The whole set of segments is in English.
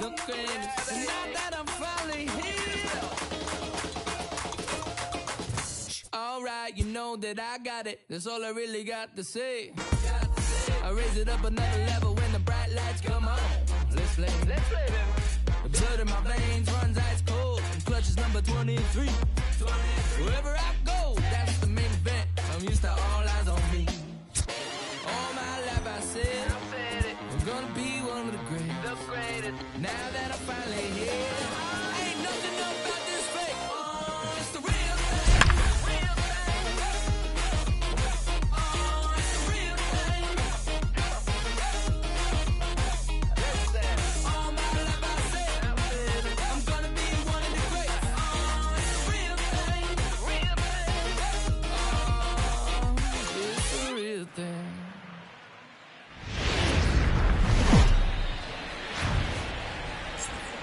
the greatest. And now that I'm finally here. Alright, you know that I got it. That's all I really got to say. I raise it up another level when the bright lights come on. Let's play. The blood in my veins runs ice cold. Clutch is number 23. Wherever I go, that's the main event. I'm used to all eyes on me. All my life I said it. I'm gonna be one of the greatest. Now that I'm finally here, ain't nothing about this fake. It's the real thing. It's the real thing. All my life I said I'm gonna be one of the greats. It's the real thing. It's the real thing.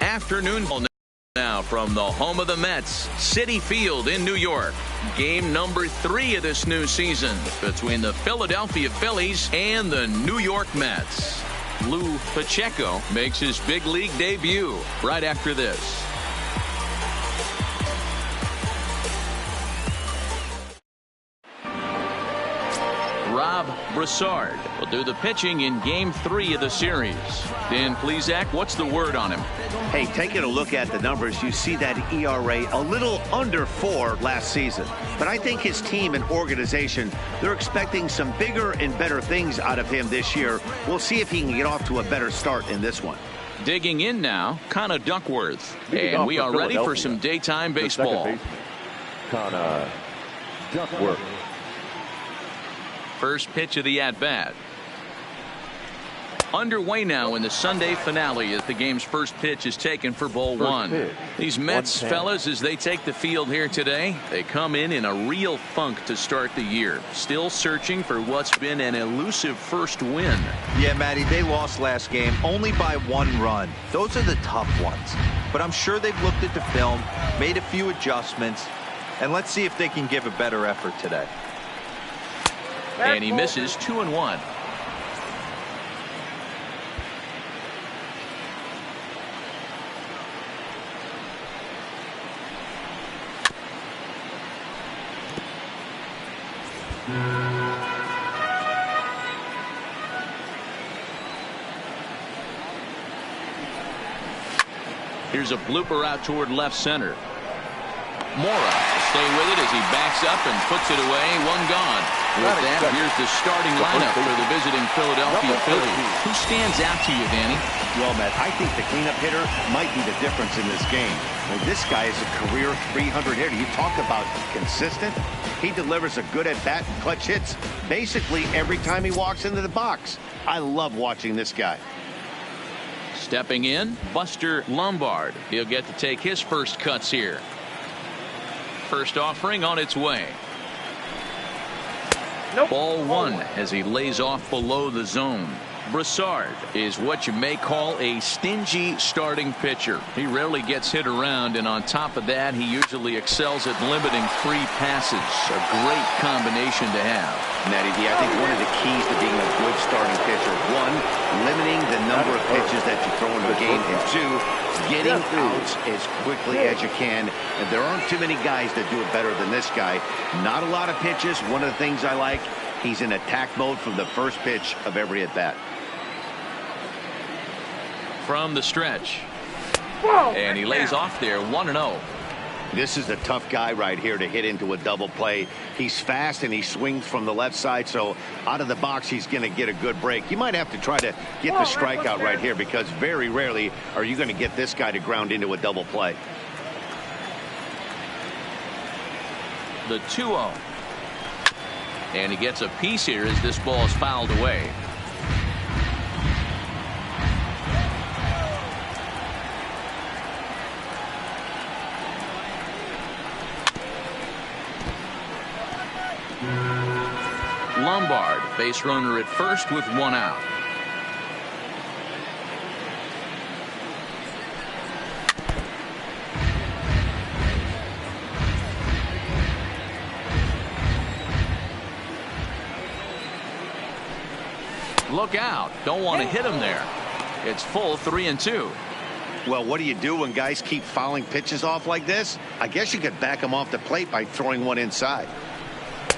Afternoon now from the home of the Mets, Citi Field in New York. Game number 3 of this new season between the Philadelphia Phillies and the New York Mets. Lou Pacheco makes his big league debut right after this. Rob Broussard will do the pitching in Game 3 of the series. Dan Plesac, what's the word on him? Hey, taking a look at the numbers, you see that ERA a little under 4 last season. But I think his team and organization, they're expecting some bigger and better things out of him this year. We'll see if he can get off to a better start in this one. Digging in now, Connor Duckworth. And we are ready for some daytime baseball. Connor Duckworth. First pitch of the at-bat. Underway now in the Sunday finale as the game's first pitch is taken for ball one. These Mets fellas, as they take the field here today, they come in a real funk to start the year. Still searching for what's been an elusive first win. Yeah, Matty, they lost last game only by 1 run. Those are the tough ones. But I'm sure they've looked at the film, made a few adjustments, and let's see if they can give a better effort today. And he misses 2-1. Here's a blooper out toward left center. Mora will stay with it as he backs up and puts it away. 1 gone. With that, here's the starting lineup for the visiting Philadelphia Phillies. Who stands out to you, Danny? Well, Matt, I think the cleanup hitter might be the difference in this game. Well, this guy is a career 300 hitter. You talk about consistent. He delivers a good at-bat and clutch hits basically every time he walks into the box. I love watching this guy. Stepping in, Buster Lombard. He'll get to take his first cuts here. First offering on its way. Ball 1 as he lays off below the zone. Broussard is what you may call a stingy starting pitcher. He rarely gets hit around, and on top of that, he usually excels at limiting free passes. A great combination to have. Matty D, I think one of the keys to being a good starting pitcher, 1, limiting the number of pitches that you throw into a game, and 2, getting outs as quickly as you can. And there aren't too many guys that do it better than this guy. Not a lot of pitches. One of the things I like, he's in attack mode from the first pitch of every at-bat. From the stretch. And he lays off there 1-0. This is a tough guy right here to hit into a double play. He's fast and he swings from the left side, so out of the box he's going to get a good break. You might have to try to get the strikeout right here, because very rarely are you going to get this guy to ground into a double play. The 2-0. And he gets a piece here as this ball is fouled away. Lombard, base runner at first with 1 out. Look out. Don't want to hit him there. It's full 3-2. Well, what do you do when guys keep fouling pitches off like this? I guess you could back them off the plate by throwing one inside.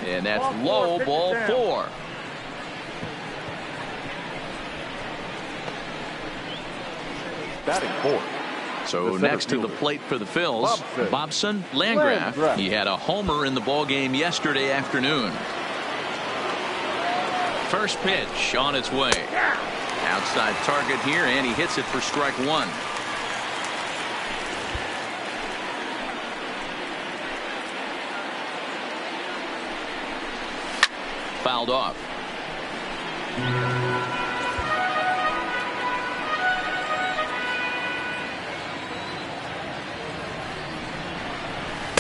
And that's low, ball 4. Batting 4. So next to the plate for the Phils, Bobson Landgraf. He had a homer in the ballgame yesterday afternoon. First pitch on its way. Outside target here, and he hits it for strike 1. Fouled off.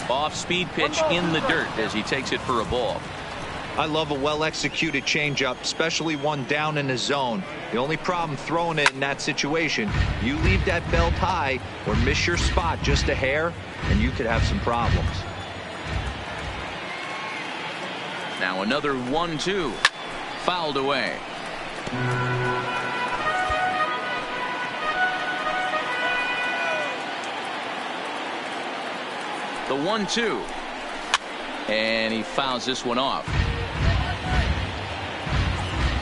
Off-speed pitch in the dirt as he takes it for a ball. I love a well-executed changeup, especially one down in the zone. The only problem throwing it in that situation, you leave that belt high or miss your spot just a hair, and you could have some problems. Now another 1-2. Fouled away. The 1-2. And he fouls this one off.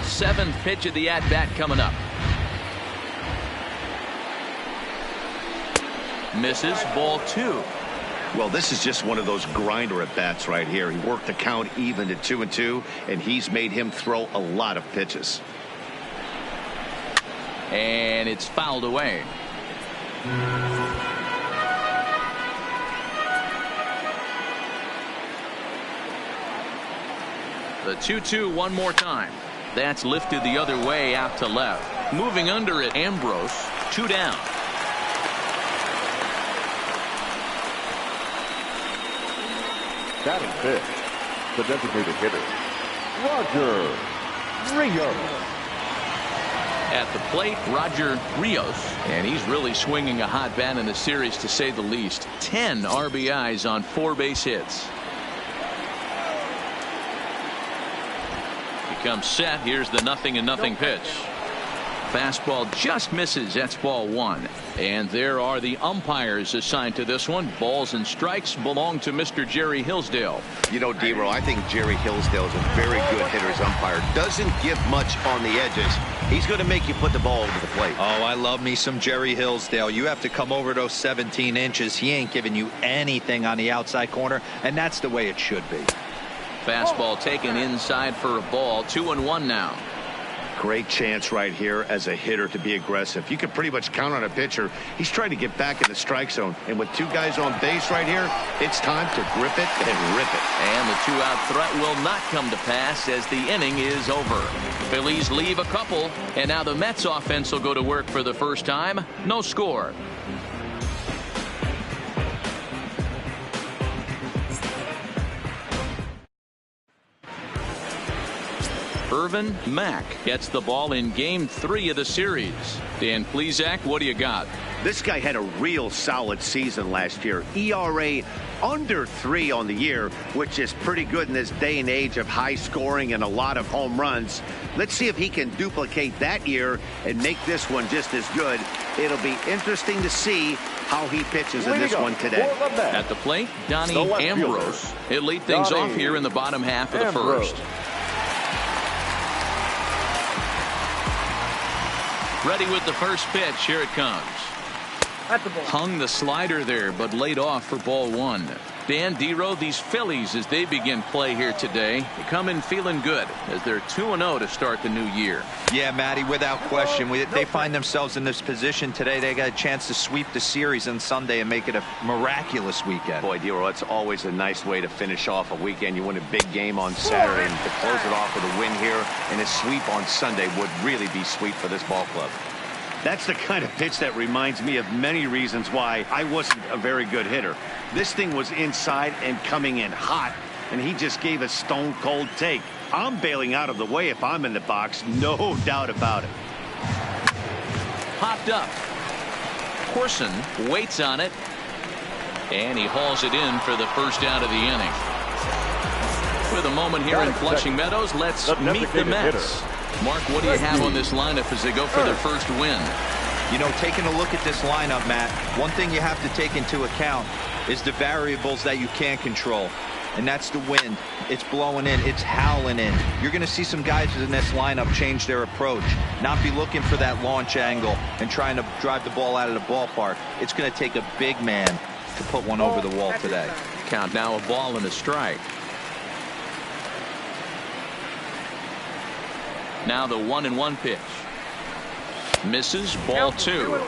7th pitch of the at-bat coming up. Misses, ball 2. Well, this is just one of those grinder at-bats right here. He worked the count even to 2-2, and he's made him throw a lot of pitches. And it's fouled away. The 2-2 one more time. That's lifted the other way out to left. Moving under it, Ambrose. 2 down. Batting 5th, the designated hitter, Roger Rios. At the plate, Roger Rios, and he's really swinging a hot bat in the series, to say the least. 10 RBIs on 4 base hits. He comes set. Here's the 0-0 pitch. Fastball just misses. That's ball 1. And there are the umpires assigned to this one. Balls and strikes belong to Mr. Jerry Hillsdale. You know, D-Row, I think Jerry Hillsdale is a very good hitter's umpire. Doesn't give much on the edges. He's going to make you put the ball over the plate. Oh, I love me some Jerry Hillsdale. You have to come over those 17 inches. He ain't giving you anything on the outside corner, and that's the way it should be. Fastball taken inside for a ball. 2-1 now. Great chance right here as a hitter to be aggressive. You can pretty much count on a pitcher. He's trying to get back in the strike zone. And with 2 guys on base right here, it's time to grip it and rip it. And the 2-out threat will not come to pass as the inning is over. Phillies leave a couple, and now the Mets offense will go to work for the first time. No score. Irvin Mack gets the ball in game 3 of the series. Dan Plesac, what do you got? This guy had a real solid season last year. ERA under 3 on the year, which is pretty good in this day and age of high scoring and a lot of home runs. Let's see if he can duplicate that year and make this one just as good. It'll be interesting to see how he pitches in this one today. At the plate, Donnie Ambrose. He'll lead things off here in the bottom half of the first. Ready with the first pitch. Here it comes. Hung the slider there, but laid off for ball 1. Dan, D-Row, these Phillies, as they begin play here today, they come in feeling good as they're 2-0 to start the new year. Yeah, Matty, without question. They find themselves in this position today. They got a chance to sweep the series on Sunday and make it a miraculous weekend. Boy, D-Row, it's always a nice way to finish off a weekend. You win a big game on Saturday, and to close it off with a win here and a sweep on Sunday would really be sweet for this ball club. That's the kind of pitch that reminds me of many reasons why I wasn't a very good hitter. This thing was inside and coming in hot, and he just gave a stone-cold take. I'm bailing out of the way if I'm in the box, no doubt about it. Popped up. Corson waits on it, and he hauls it in for the first out of the inning. With a moment here in Flushing Meadows, let's meet the Mets. Mark, what do you have on this lineup as they go for their first win? You know, taking a look at this lineup, Matt, one thing you have to take into account is the variables that you can't control. And that's the wind. It's blowing in. It's howling in. You're going to see some guys in this lineup change their approach, not be looking for that launch angle and trying to drive the ball out of the ballpark. It's going to take a big man to put one over the wall today. Count now, a ball and a strike. Now the 1-1 pitch. Misses, ball 2.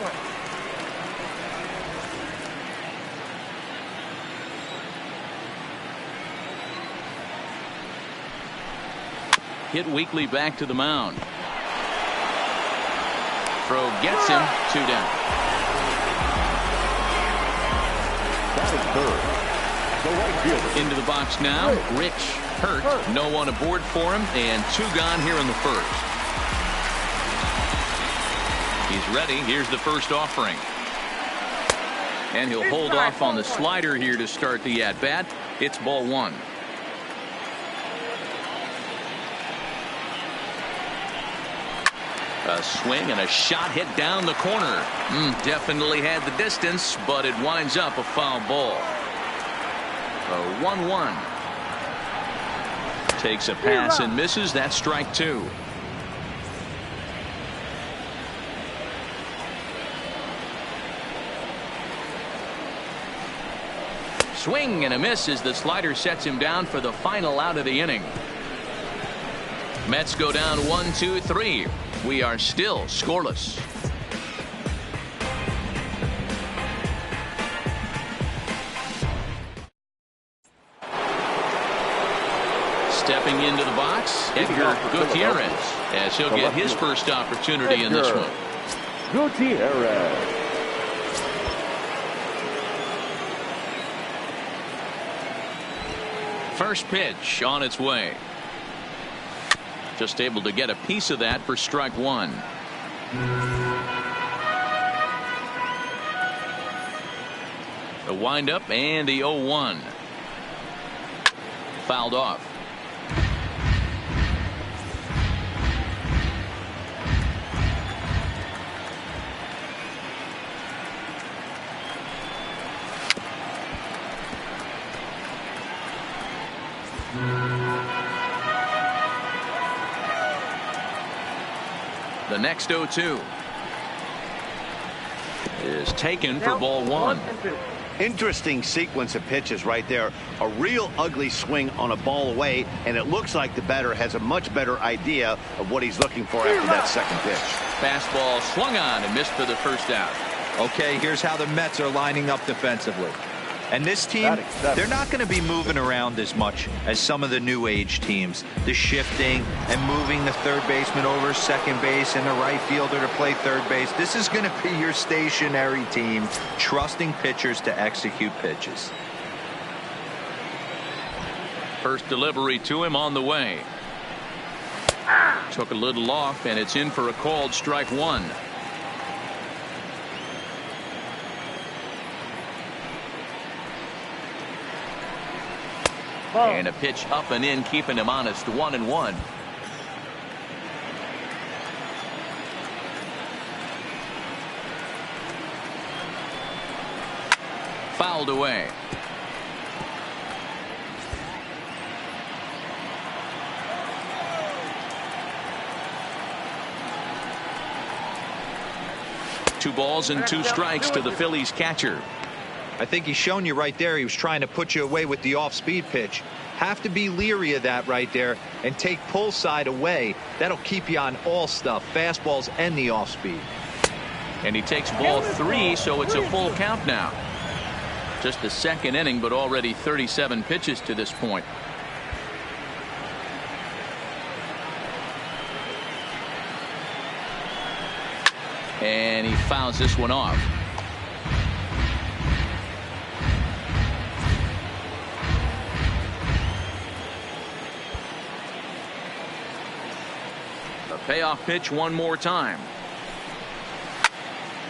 Hit weakly back to the mound. Throw gets him, 2 down. That is third. The right fielder. Into the box now. Rich hurt. No one aboard for him, and 2 gone here in the first. He's ready. Here's the first offering. And he'll hold off on the slider here to start the at-bat. It's ball 1. A swing and a shot hit down the corner. Definitely had the distance, but it winds up a foul ball. A 1-1. Takes a pass and misses. That's strike 2. Swing and a miss as the slider sets him down for the final out of the inning. Mets go down 1-2-3. We are still scoreless. Stepping into the box, Edgar Gutierrez, as he'll get his first opportunity in this one. Gutierrez. First pitch on its way. Just able to get a piece of that for strike 1. The windup and the 0-1. Fouled off. The next 0-2 is taken for ball 1. Interesting sequence of pitches right there. A real ugly swing on a ball away, and it looks like the batter has a much better idea of what he's looking for after that second pitch. Fastball swung on and missed for the first out. Okay, here's how the Mets are lining up defensively. And this team, they're not going to be moving around as much as some of the new age teams. The shifting and moving the third baseman over second base and the right fielder to play third base. This is going to be your stationary team, trusting pitchers to execute pitches. First delivery to him on the way. Took a little off, and it's in for a called strike 1. And a pitch up and in, keeping him honest. 1-1. Fouled away. Two balls and 2 strikes to the Phillies catcher. I think he's shown you right there. He was trying to put you away with the off-speed pitch. Have to be leery of that right there and take pull side away. That'll keep you on all stuff, fastballs and the off-speed. And he takes ball 3, so it's a full count now. Just the second inning, but already 37 pitches to this point. And he fouls this one off. A payoff pitch one more time.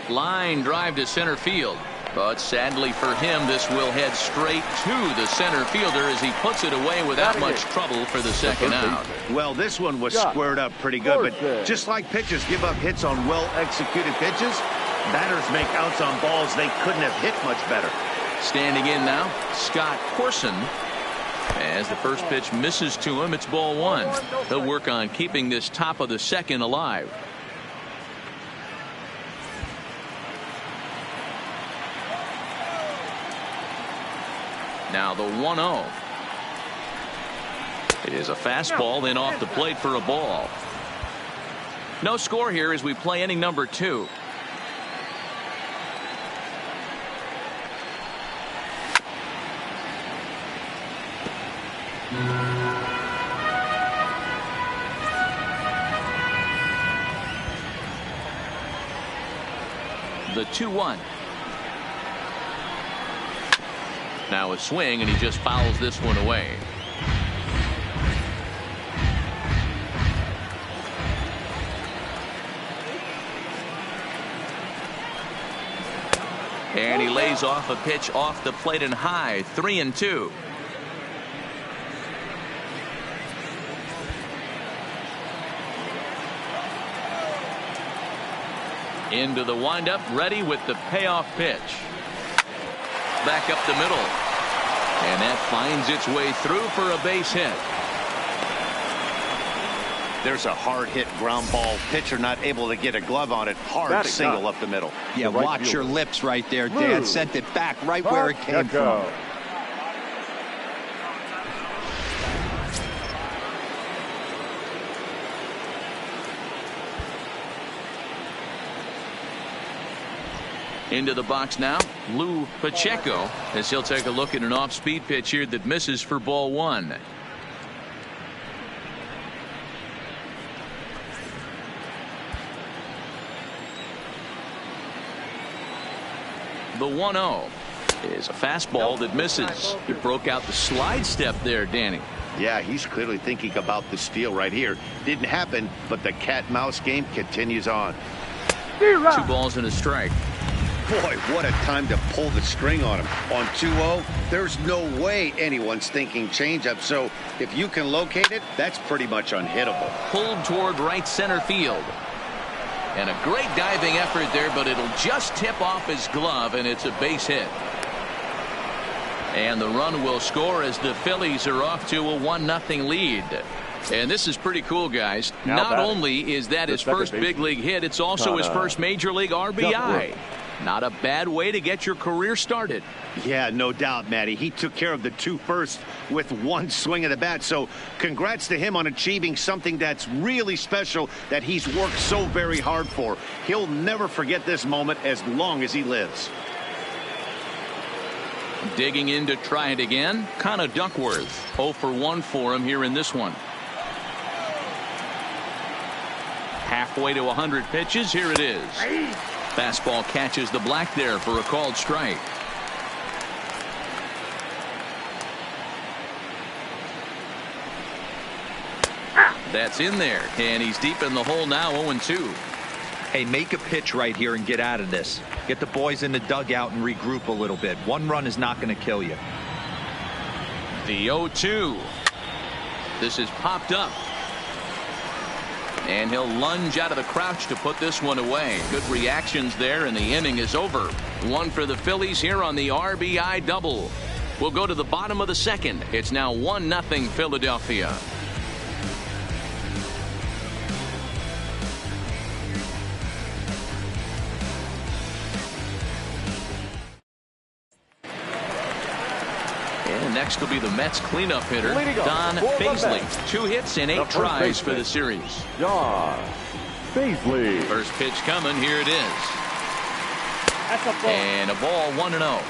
Line drive to center field. But sadly for him, this will head straight to the center fielder as he puts it away without much trouble for the second out. Well, this one was squared up pretty good, but just like pitchers give up hits on well-executed pitches, Batters make outs on balls they couldn't have hit much better. Standing in now, Scott Corson. As the first pitch misses to him, it's ball one. He'll work on keeping this top of the second alive. Now the 1-0. It is a fastball, then off the plate for a ball. No score here as we play inning number 2. The 2-1. Now a swing, and he just fouls this one away. And he lays off a pitch off the plate and high. 3-2. Into the windup, ready with the payoff pitch. Back up the middle. And that finds its way through for a base hit. There's a hard hit ground ball. Pitcher not able to get a glove on it. Hard single up the middle. Yeah, watch your lips right there, Dan. Sent it back right where it came from. Into the box now, Lou Pacheco, as he'll take a look at an off-speed pitch here that misses for ball one. The 1-0 is a fastball that misses. He broke out the slide step there, Danny. Yeah, he's clearly thinking about the steal right here. Didn't happen, but the cat-mouse game continues on. 2 balls and a strike. Boy, what a time to pull the string on him. On 2-0, there's no way anyone's thinking changeup. So if you can locate it, that's pretty much unhittable. Pulled toward right center field. And a great diving effort there, but it'll just tip off his glove, and it's a base hit. And the run will score as the Phillies are off to a 1-0 lead. And this is pretty cool, guys. Not only is that his first big league hit, it's also his first major league RBI. Not a bad way to get your career started. Yeah, no doubt, Matty. He took care of the 2 first with 1 swing of the bat. So congrats to him on achieving something that's really special that he's worked so very hard for. He'll never forget this moment as long as he lives. Digging in to try it again, Connor Duckworth. 0 for 1 for him here in this one. Halfway to 100 pitches. Here it is. Fastball catches the black there for a called strike. That's in there, and he's deep in the hole now. 0-2. Hey, make a pitch right here and get out of this. Get the boys in the dugout and regroup a little bit. 1 run is not going to kill you. The 0-2. This is popped up. And he'll lunge out of the crouch to put this one away. Good reactions there, and the inning is over. 1 for the Phillies here on the RBI double. We'll go to the bottom of the second. It's now 1-0 Philadelphia. And next will be the Mets cleanup hitter, Don Paisley. 2 hits and 8 tries for the series. Don Paisley. First pitch coming. Here it is. And a ball. 1-0.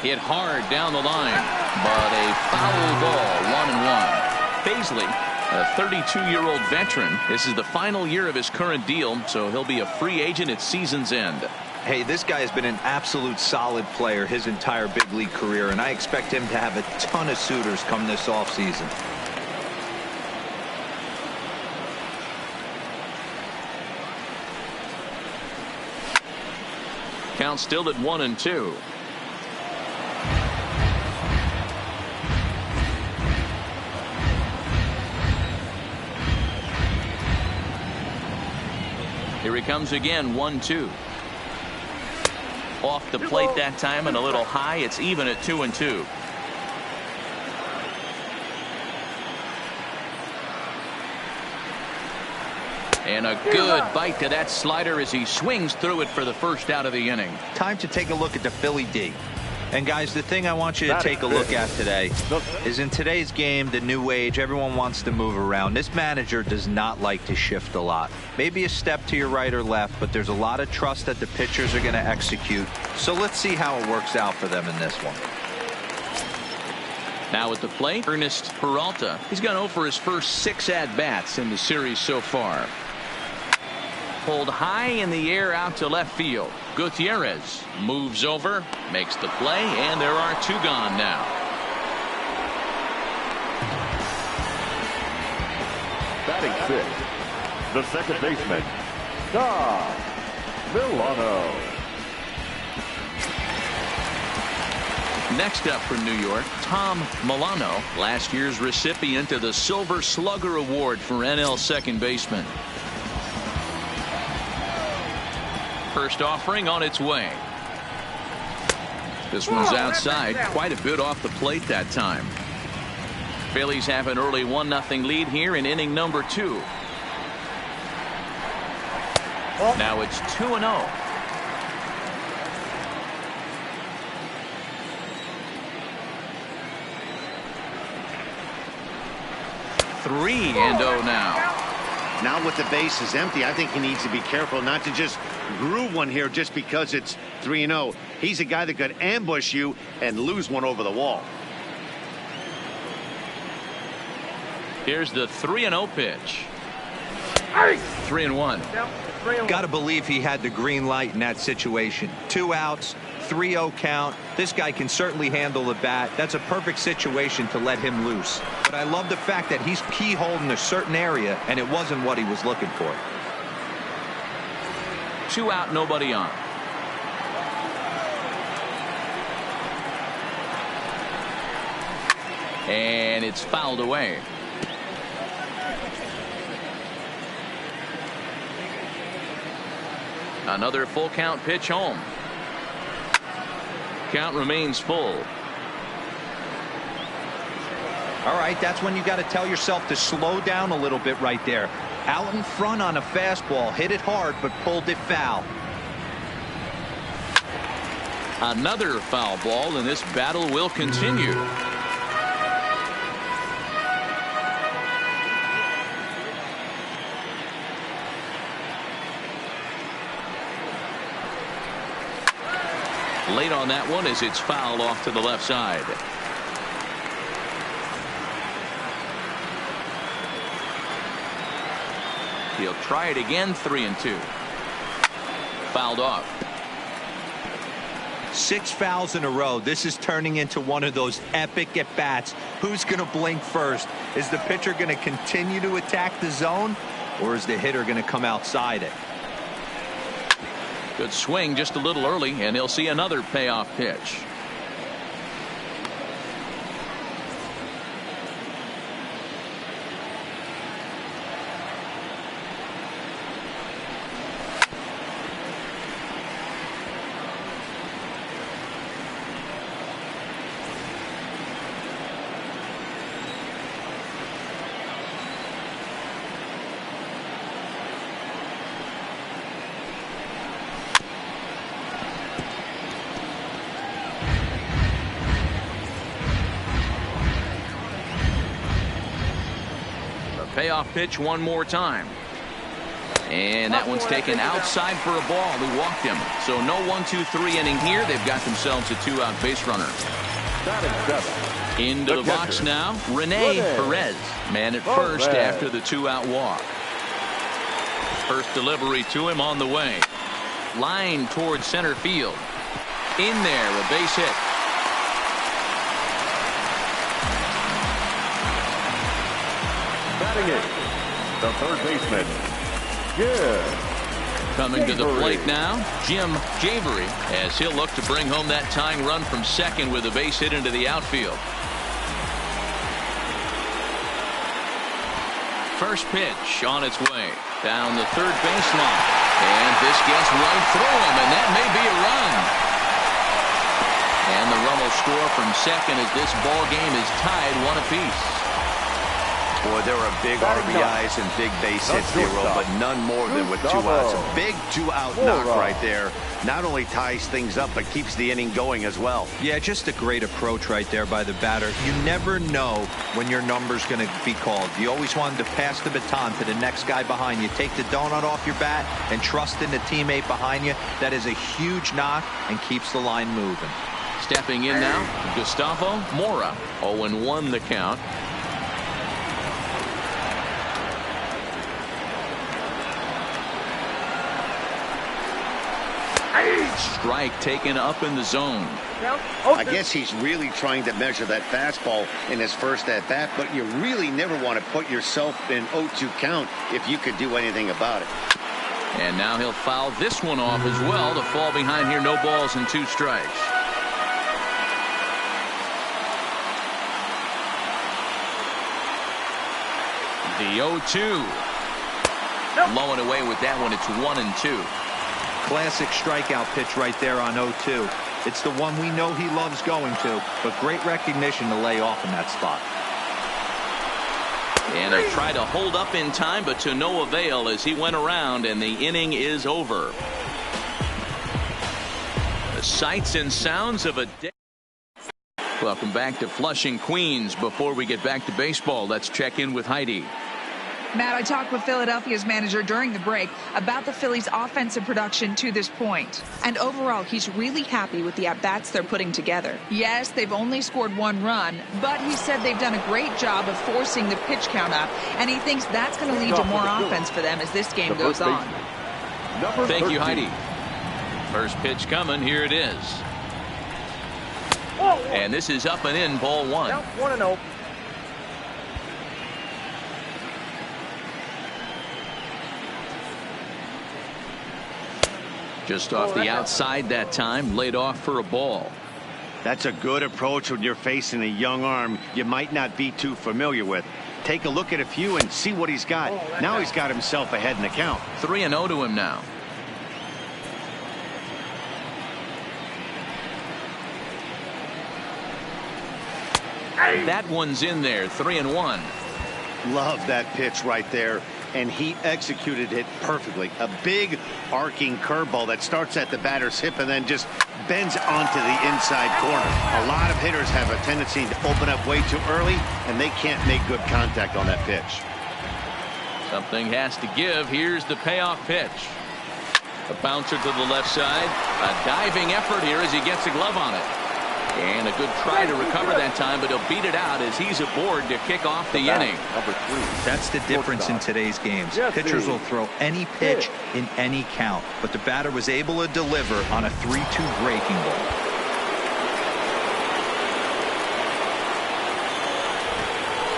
Hit hard down the line, but a foul ball. 1-1. Paisley, a 32-year-old veteran. This is the final year of his current deal, so he'll be a free agent at season's end. Hey, this guy has been an absolute solid player his entire big league career, and I expect him to have a ton of suitors come this offseason. Count still at 1-2. Here he comes again, 1-2. Off the plate that time and a little high. It's even at 2-2. And a good bite to that slider as he swings through it for the first out of the inning. Time to take a look at the Philly D. And guys, the thing I want you to take a look at today is in today's game, the new age, everyone wants to move around. This manager does not like to shift a lot. Maybe a step to your right or left, but there's a lot of trust that the pitchers are going to execute. So let's see how it works out for them in this one. Now at the plate, Ernest Peralta. He's gone over his first 6 at-bats in the series so far. Pulled high in the air out to left field. Gutierrez moves over, makes the play, and there are 2 gone now. Batting 6th, the second baseman, Tom Milano. Next up from New York, Tom Milano, last year's recipient of the Silver Slugger Award for NL second baseman. First offering on its way. This one's outside, quite a bit off the plate that time. Phillies have an early 1-0 lead here in inning number 2. Now it's 2-0. Three and 0 now. Now with the base is empty, I think he needs to be careful not to just groove one here just because it's 3-0. He's a guy that could ambush you and lose one over the wall. Here's the 3-0 pitch. 3-1. Got to believe he had the green light in that situation. 2 outs, 3-0 count. This guy can certainly handle the bat. That's a perfect situation to let him loose. But I love the fact that he's keyholed in a certain area, and it wasn't what he was looking for. 2 out, nobody on. And it's fouled away. Another full count pitch home. Count remains full. All right, that's when you got to tell yourself to slow down a little bit right there. Out in front on a fastball, hit it hard, but pulled it foul. Another foul ball, and this battle will continue. Late on that one as it's fouled off to the left side. He'll try it again. 3-2. Fouled off. 6 fouls in a row. This is turning into one of those epic at-bats. Who's going to blink first? Is the pitcher going to continue to attack the zone, or is the hitter going to come outside it? Good swing just a little early, and he'll see another payoff pitch. Payoff pitch one more time. And that one's taken outside for a ball. He walked him. So no 1-2-3 inning here. They've got themselves a 2-out base runner. Into the box now, Rene Perez. Man at first after the 2-out walk. First delivery to him on the way. Line towards center field. In there, a base hit. Batting it, the third baseman, Jim Coming to the Javery. plate now, Jim Javery, as he'll look to bring home that tying run from second with a base hit into the outfield. First pitch on its way down the third baseline. And this gets right through him, and that may be a run. And the run will score from second as this ball game is tied 1 apiece. Boy, there are big RBIs and big base hits here, but none more than with 2 outs. A big 2-out knock right there. Not only ties things up, but keeps the inning going as well. Yeah, just a great approach right there by the batter. You never know when your number's going to be called. You always want to pass the baton to the next guy behind you. Take the donut off your bat and trust in the teammate behind you. That is a huge knock and keeps the line moving. Stepping in now, Gustavo Mora. 0-1 the count. Strike taken up in the zone. I guess he's really trying to measure that fastball in his first at-bat, but you really never want to put yourself in 0-2 count if you could do anything about it. And now he'll foul this one off as well to fall behind here. No balls and 2 strikes. The 0-2. Low and away with that one. It's 1-2. Classic strikeout pitch right there on 0-2. It's the one we know he loves going to, but great recognition to lay off in that spot. And they try to hold up in time, but to no avail as he went around and the inning is over. The sights and sounds of a day. Welcome back to Flushing, Queens. Before we get back to baseball, let's check in with Heidi. Matt, I talked with Philadelphia's manager during the break about the Phillies' offensive production to this point. And overall, he's really happy with the at-bats they're putting together. Yes, they've only scored 1 run, but he said they've done a great job of forcing the pitch count up, and he thinks that's going to lead to more offense for them as this game goes on. Thank you, Heidi. First pitch coming. Here it is. And this is up and in, ball 1. 1-0. Just off the outside that time, laid off for a ball. That's a good approach when you're facing a young arm you might not be too familiar with. Take a look at a few and see what he's got. Now he's got himself ahead in the count. 3-0 to him now. That one's in there. 3-1. Love that pitch right there, and he executed it perfectly. A big arcing curveball that starts at the batter's hip and then just bends onto the inside corner. A lot of hitters have a tendency to open up way too early, and they can't make good contact on that pitch. Something has to give. Here's the payoff pitch. A bouncer to the left side. A diving effort here as he gets a glove on it. And a good try to recover that time, but he'll beat it out as he's aboard to kick off the inning. Number 3. That's the difference in today's games. Pitchers will throw any pitch in any count, but the batter was able to deliver on a 3-2 breaking ball.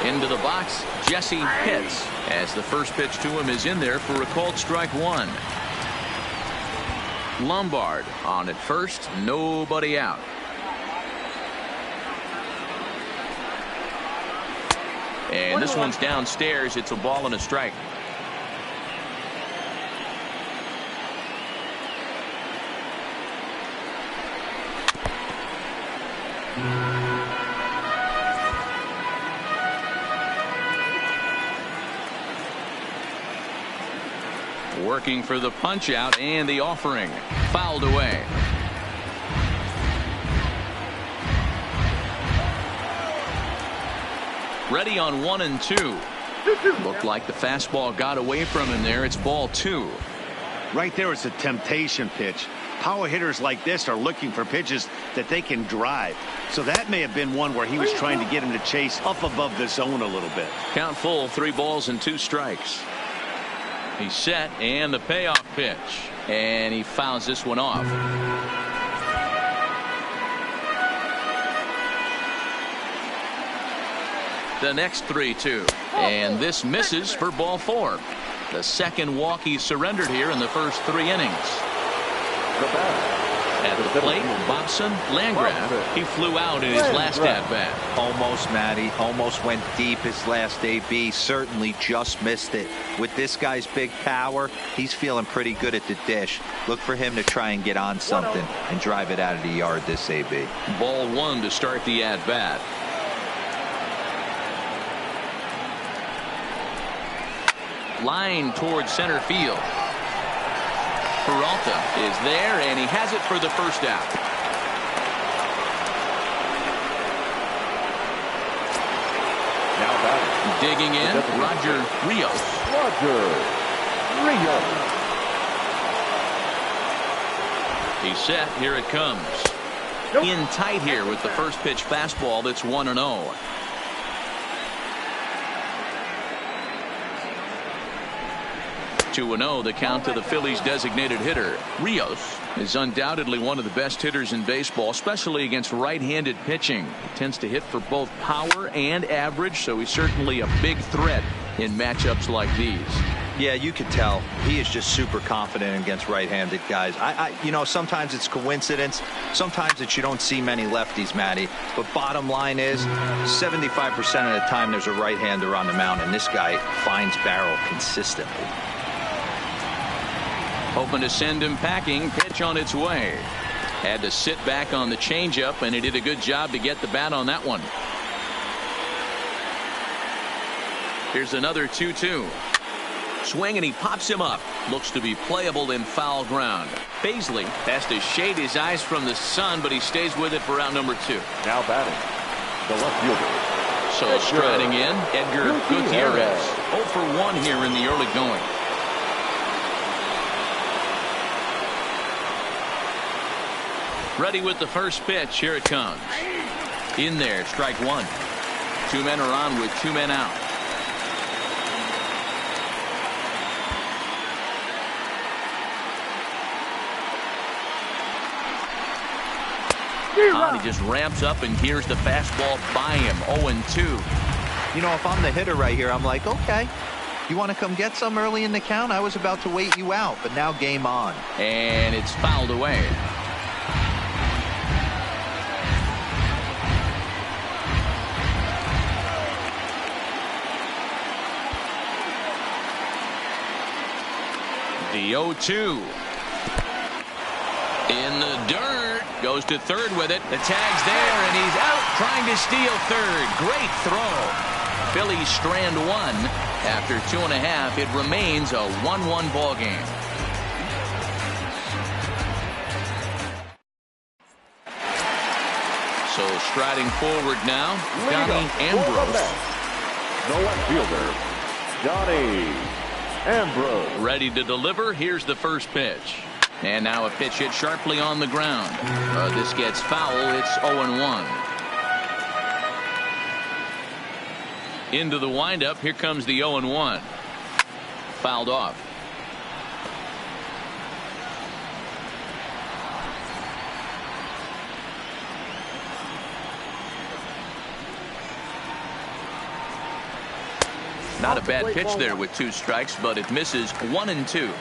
Into the box, Jesse Pitts, as the first pitch to him is in there for a called strike 1. Lombard on at first, nobody out. And this one's downstairs. It's a ball and a strike. Working for the punch out and the offering. Fouled away. Ready on 1 and 2. Looked like the fastball got away from him there. It's ball 2. Right there is a temptation pitch. Power hitters like this are looking for pitches that they can drive. So that may have been one where he was trying to get him to chase up above the zone a little bit. Count full, 3 balls and 2 strikes. He's set, and the payoff pitch. And he fouls this one off. The next 3-2. And this misses for ball 4. The second walk he surrendered here in the first 3 innings. The batter, At the plate, Bobson Landgraf. He flew out in his last at-bat. Almost, Matty. Almost went deep his last AB. Certainly just missed it. With this guy's big power, he's feeling pretty good at the dish. Look for him to try and get on something and drive it out of the yard this AB. Ball one to start the at-bat. Line towards center field. Peralta is there, and he has it for the first out. Now batting. Digging in, Roger Rios. Roger Rios. He's set. Here it comes. In tight here with the first pitch fastball that's 1-0. Two 2-0 the count to the Phillies designated hitter. Rios is undoubtedly one of the best hitters in baseball, especially against right-handed pitching. He tends to hit for both power and average, so he's certainly a big threat in matchups like these. Yeah, you can tell he is just super confident against right-handed guys. You know, sometimes it's coincidence. Sometimes it's you don't see many lefties, Matty. But bottom line is 75% of the time there's a right-hander on the mound, and this guy finds barrel consistently. Hoping to send him packing. Pitch on its way. Had to sit back on the changeup, and he did a good job to get the bat on that one. Here's another 2-2. Swing, and he pops him up. Looks to be playable in foul ground. Baisley has to shade his eyes from the sun, but he stays with it for out number 2. Now batting, the left fielder. So striding in, Edgar Gutierrez. 0 for 1 here in the early going. Ready with the first pitch. Here it comes. In there, strike one. 2 men are on with 2 men out. He just ramps up and hears the fastball by him. 0-2. You know, if I'm the hitter right here, I'm like, okay, you want to come get some early in the count? I was about to wait you out, but now game on. And it's fouled away. The 0-2. In the dirt. Goes to third with it. The tag's there, and he's out trying to steal third. Great throw. Phillies strand 1. After 2.5, it remains a 1-1 ball game. So striding forward now, Donnie Ambrose. The left fielder, Donnie Ambrose. Ready to deliver. Here's the first pitch. And now a pitch hit sharply on the ground. This gets foul. It's 0-1. Into the windup. Here comes the 0-1. Fouled off. Not a bad pitch there with 2 strikes, but it misses 1-2.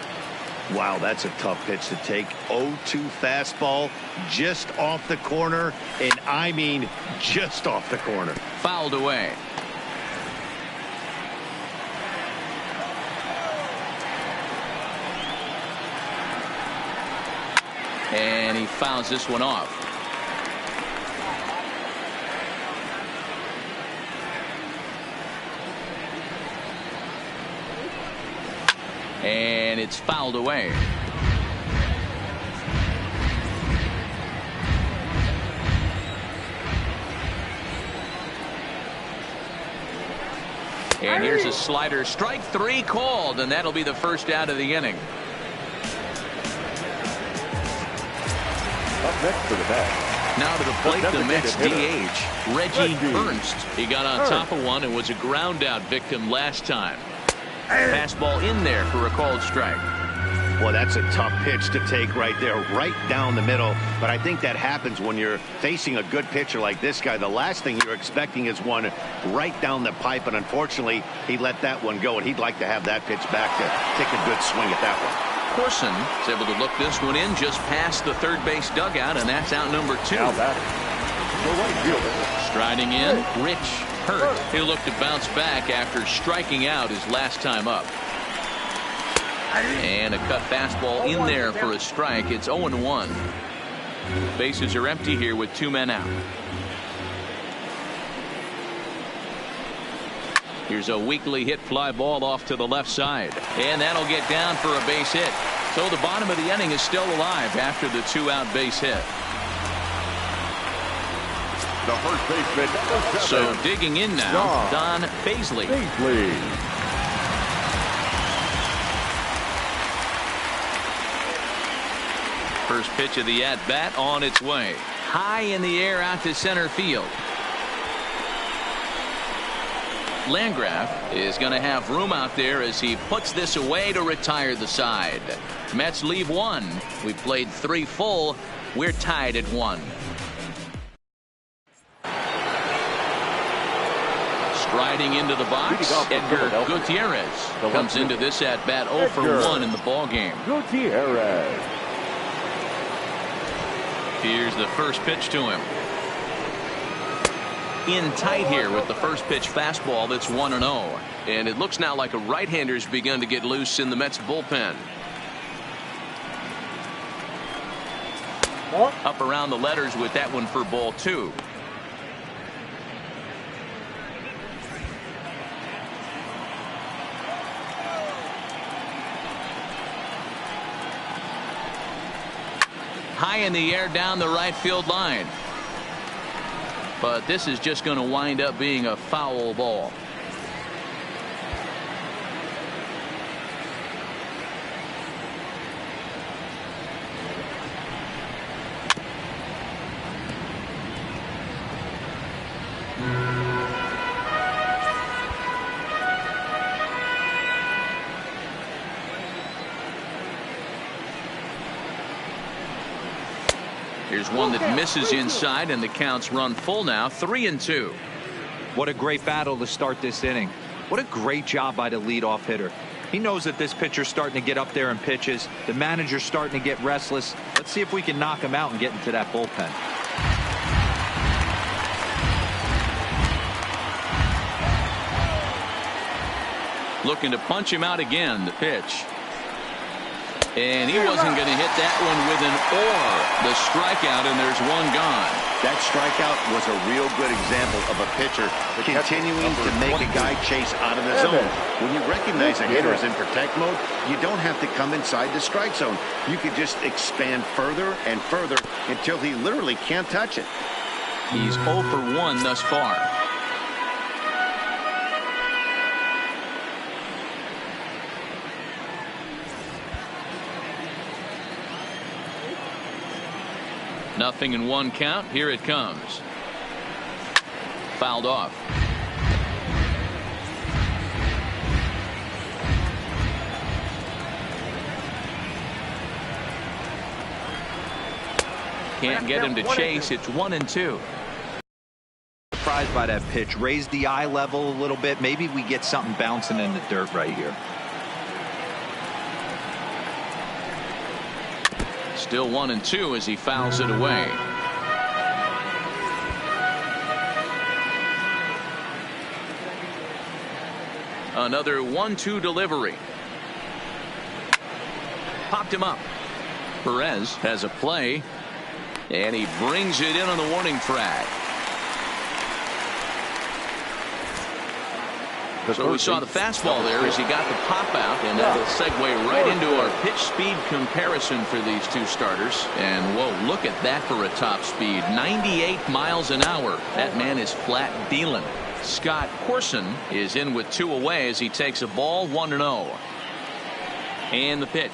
Wow, that's a tough pitch to take. 0-2 fastball just off the corner, and I mean just off the corner. Fouled away. And he fouls this one off. And it's fouled away. And here's a slider. Strike 3 called, and that'll be the first out of the inning. Up next to the bat. Now to the plate, the Mets DH, Reggie Ernst. He got on top of one and was a ground out victim last time. Fastball in there for a called strike. Well, that's a tough pitch to take right there, right down the middle. But I think that happens when you're facing a good pitcher like this guy. The last thing you're expecting is one right down the pipe, and unfortunately, he let that one go, and he'd like to have that pitch back to take a good swing at that one. Corson is able to look this one in just past the third base dugout, and that's out number 2. Now batting, the right fielder. Striding in, Rich Hurt. He'll look to bounce back after striking out his last time up. And a cut fastball in there for a strike. It's 0-1. Bases are empty here with 2 men out. Here's a weakly hit fly ball off to the left side, and that'll get down for a base hit. So the bottom of the inning is still alive after the 2-out base hit. The first baseman, number 7. So digging in now, Don Paisley. First pitch of the at-bat on its way. High in the air out to center field. Landgraf is going to have room out there as he puts this away to retire the side. Mets leave 1. We played 3 full. We're tied at 1. Striding into the box, Edgar Gutierrez comes into this at-bat 0 for 1 in the ballgame. Gutierrez. Here's the first pitch to him. In tight here with the first pitch fastball that's 1-0. And it looks now like a right-hander's begun to get loose in the Mets bullpen. Up around the letters with that one for ball 2. High in the air down the right field line. But this is just going to wind up being a foul ball. Here's one that misses inside, and the counts run full now, 3-2. What a great battle to start this inning. What a great job by the leadoff hitter. He knows that this pitcher's starting to get up there in pitches. The manager's starting to get restless. Let's see if we can knock him out and get into that bullpen. Looking to punch him out again, the pitch. And he wasn't going to hit that one with an or. The strikeout, and there's one gone. That strikeout was a real good example of a pitcher continuing to make a guy chase out of the zone. When you recognize a hitter is in protect mode, you don't have to come inside the strike zone. You could just expand further and further until he literally can't touch it. He's 0 for 1 thus far. Nothing in 1 count. Here it comes. Fouled off. Can't get him to chase. It's 1-2. Surprised by that pitch. Raise the eye level a little bit. Maybe we get something bouncing in the dirt right here. Still 1-2 as he fouls it away. Another 1-2 delivery. Popped him up. Perez has a play, and he brings it in on the warning track. So we saw the fastball there as he got the pop out, and that'll segue right into our pitch speed comparison for these two starters. And whoa, look at that for a top speed. 98 miles an hour. That man is flat dealing. Scott Corson is in with 2 away as he takes a ball 1-0. And the pitch.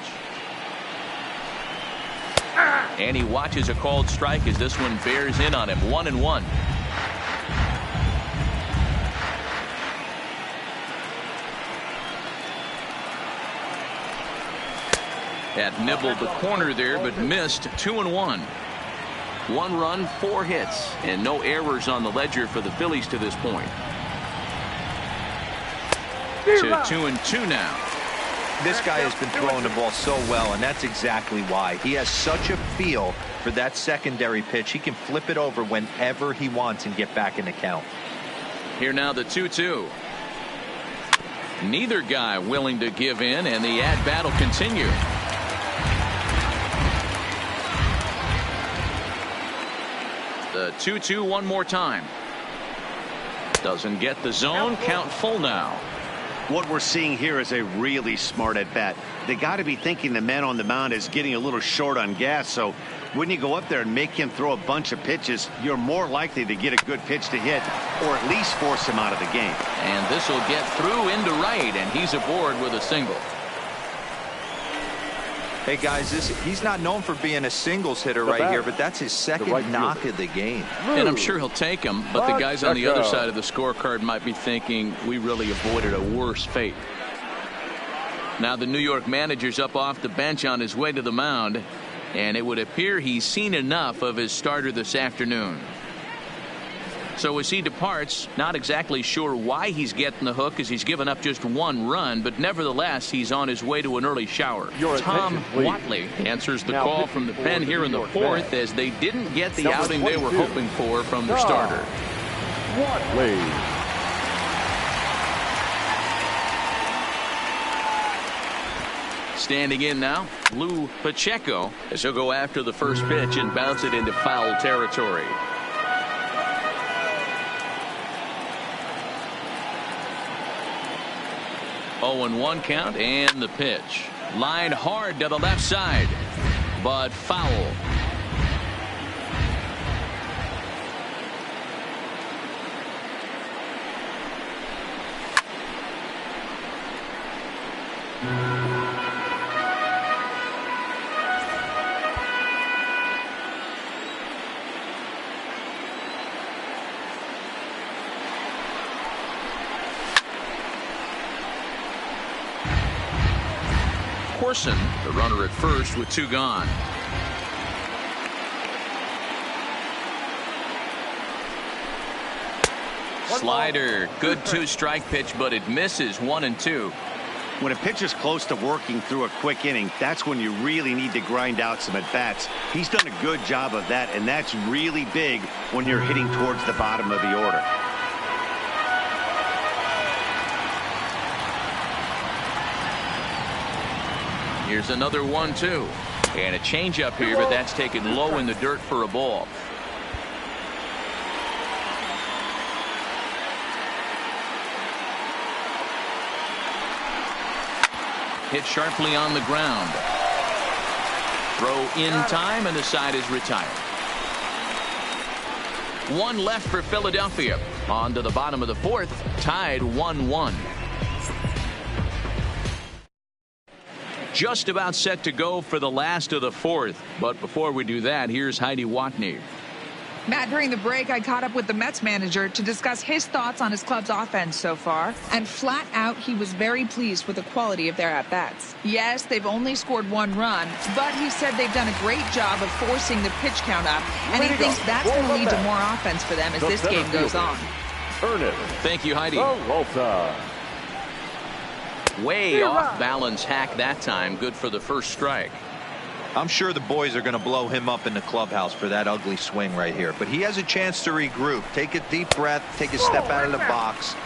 And he watches a called strike as this one bears in on him. 1-1. Had nibbled the corner there, but missed. 2-1. 1 run, 4 hits, and no errors on the ledger for the Phillies to this point. To 2-2 now. This guy has been throwing the ball so well, and that's exactly why. He has such a feel for that secondary pitch. He can flip it over whenever he wants and get back in the count. Here now the 2-2. Neither guy willing to give in, and the at-bat will continue. The 2-2 one more time. Doesn't get the zone. Count full now. What we're seeing here is a really smart at bat. They got to be thinking the man on the mound is getting a little short on gas. So when you go up there and make him throw a bunch of pitches, you're more likely to get a good pitch to hit or at least force him out of the game. And this will get through into right, and he's aboard with a single. Hey guys, he's not known for being a singles hitter right here, but that's his second knock of the game. And I'm sure he'll take him, but the guys on the other side of the scorecard might be thinking we really avoided a worse fate. Now the New York manager's up off the bench on his way to the mound, and it would appear he's seen enough of his starter this afternoon. So as he departs, not exactly sure why he's getting the hook, as he's given up just one run, but nevertheless he's on his way to an early shower. Tom Watley answers the call from the pen here in the fourth, as they didn't get the outing they were hoping for from their starter. Watley. Standing in now, Lou Pacheco, as he'll go after the first pitch and bounce it into foul territory. Oh, and 1 count, and the pitch. Line hard to the left side, but foul. Corson, the runner at first with 2 gone. Slider, good 2-strike pitch, but it misses. 1-2. When a pitcher's close to working through a quick inning, that's when you really need to grind out some at-bats. He's done a good job of that, and that's really big when you're hitting towards the bottom of the order. Here's another 1-2. And a changeup here, but that's taken low in the dirt for a ball. Hit sharply on the ground. Throw in time, and the side is retired. 1 left for Philadelphia. On to the bottom of the fourth, tied 1-1. Just about set to go for the last of the fourth. But before we do that, here's Heidi Watney. Matt, during the break, I caught up with the Mets manager to discuss his thoughts on his club's offense so far. And flat out, he was very pleased with the quality of their at-bats. Yes, they've only scored 1 run, but he said they've done a great job of forcing the pitch count up. And he thinks that's going to lead to more offense for them as this game goes on. Thank you, Heidi. Way off balance hack that time. Good for the first strike. I'm sure the boys are going to blow him up in the clubhouse for that ugly swing right here. But he has a chance to regroup. Take a deep breath. Take a step out of the box.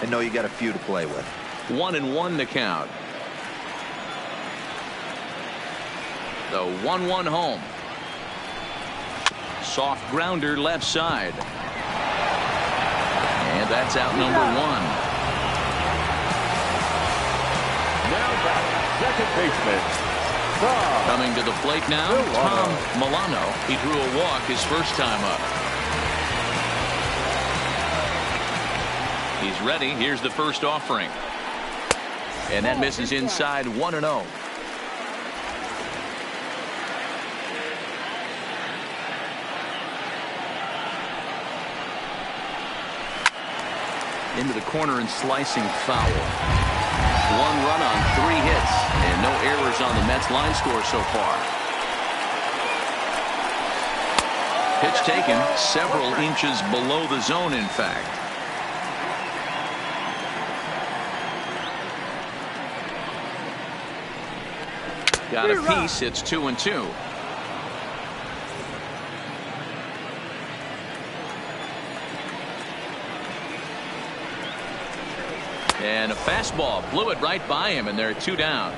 And know you got a few to play with. 1-1 the count. The 1-1 home. Soft grounder left side. And that's out number 1. Now back, second baseman. Coming to the plate now, Tom Milano. He drew a walk his first time up. He's ready. Here's the first offering. And that misses inside. 1-0. Into the corner and slicing foul. 1 run on 3 hits, and no errors on the Mets line score so far. Pitch taken several inches below the zone, in fact. Got a piece. It's 2-2. And a fastball blew it right by him, and they're 2 down.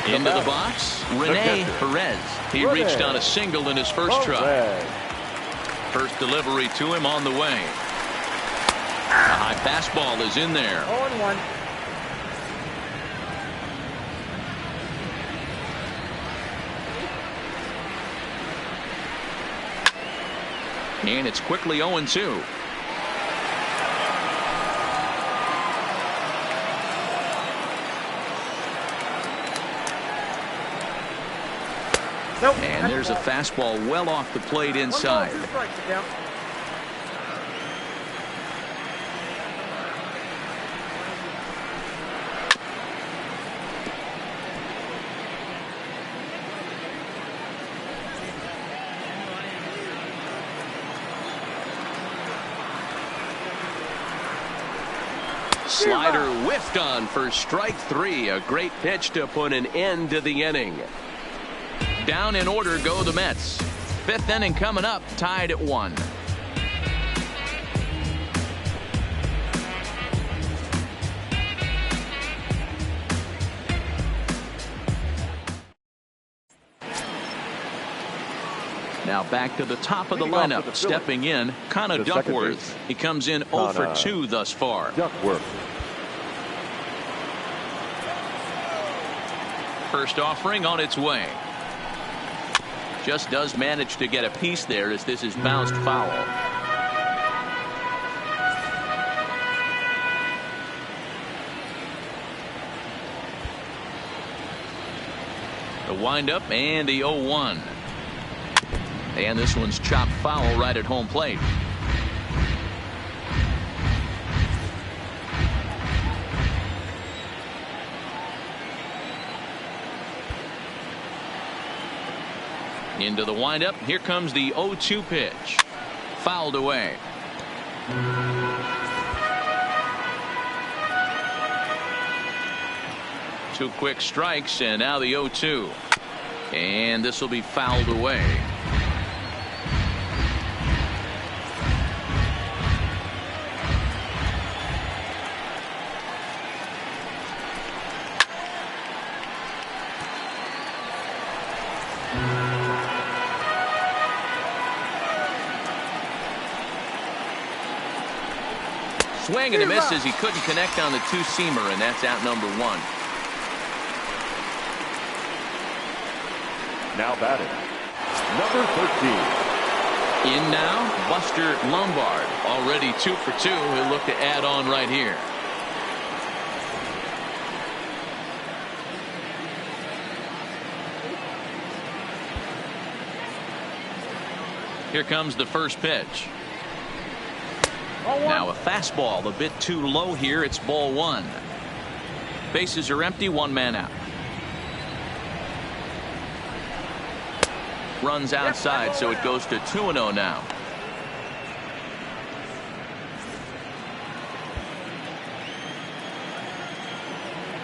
Into the box, Rene Perez. He reached on a single in his first try. First delivery to him on the way. A high fastball is in there. 0-1. And it's quickly 0-2. Nope. And there's a fastball well off the plate inside. Slider whiffed on for strike 3. A great pitch to put an end to the inning. Down in order go the Mets. 5th inning coming up, tied at 1. Now back to the top of the lineup. Stepping in, Connor Duckworth. He comes in 0 for 2 thus far. Duckworth. First offering on its way. Just does manage to get a piece there as this is bounced foul. The windup and the 0-1. And this one's chopped foul right at home plate. Into the windup. Here comes the 0-2 pitch. Fouled away. Two quick strikes, and now the 0-2. And this will be fouled away. Swing and a miss as he couldn't connect on the two-seamer, and that's out number 1. Now batting, number 13. In now, Buster Lombard. Already 2 for 2. He'll look to add on right here. Here comes the first pitch. Now a fastball a bit too low here. It's ball 1. Bases are empty. 1 man out. Runs outside, so it goes to 2-0 now.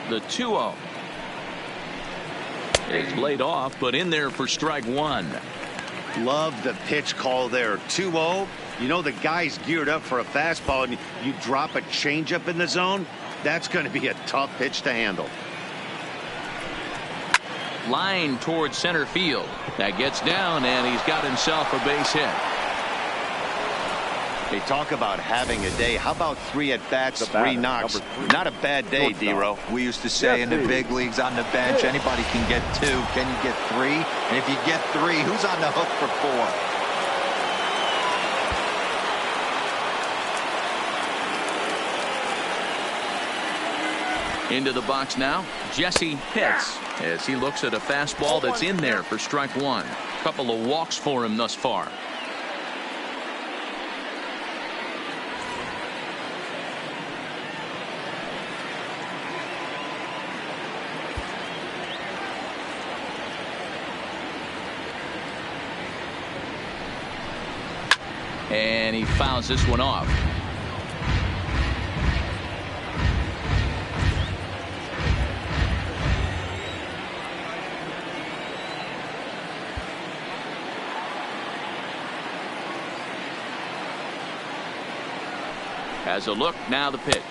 The 2-0. It's laid off, but in there for strike 1. Love the pitch call there. 2-0. You know the guy's geared up for a fastball, and you drop a changeup in the zone. That's going to be a tough pitch to handle. Line towards center field. That gets down, and he's got himself a base hit. They talk about having a day. How about 3 at-bats, 3 knocks? Not a bad day, D-Row. We used to say in the big leagues on the bench, anybody can get 2. Can you get 3? And if you get 3, who's on the hook for 4? Into the box now, Jesse Pitts, as he looks at a fastball that's in there for strike 1. Couple of walks for him thus far. And he fouls this one off. Has a look, now the pitch.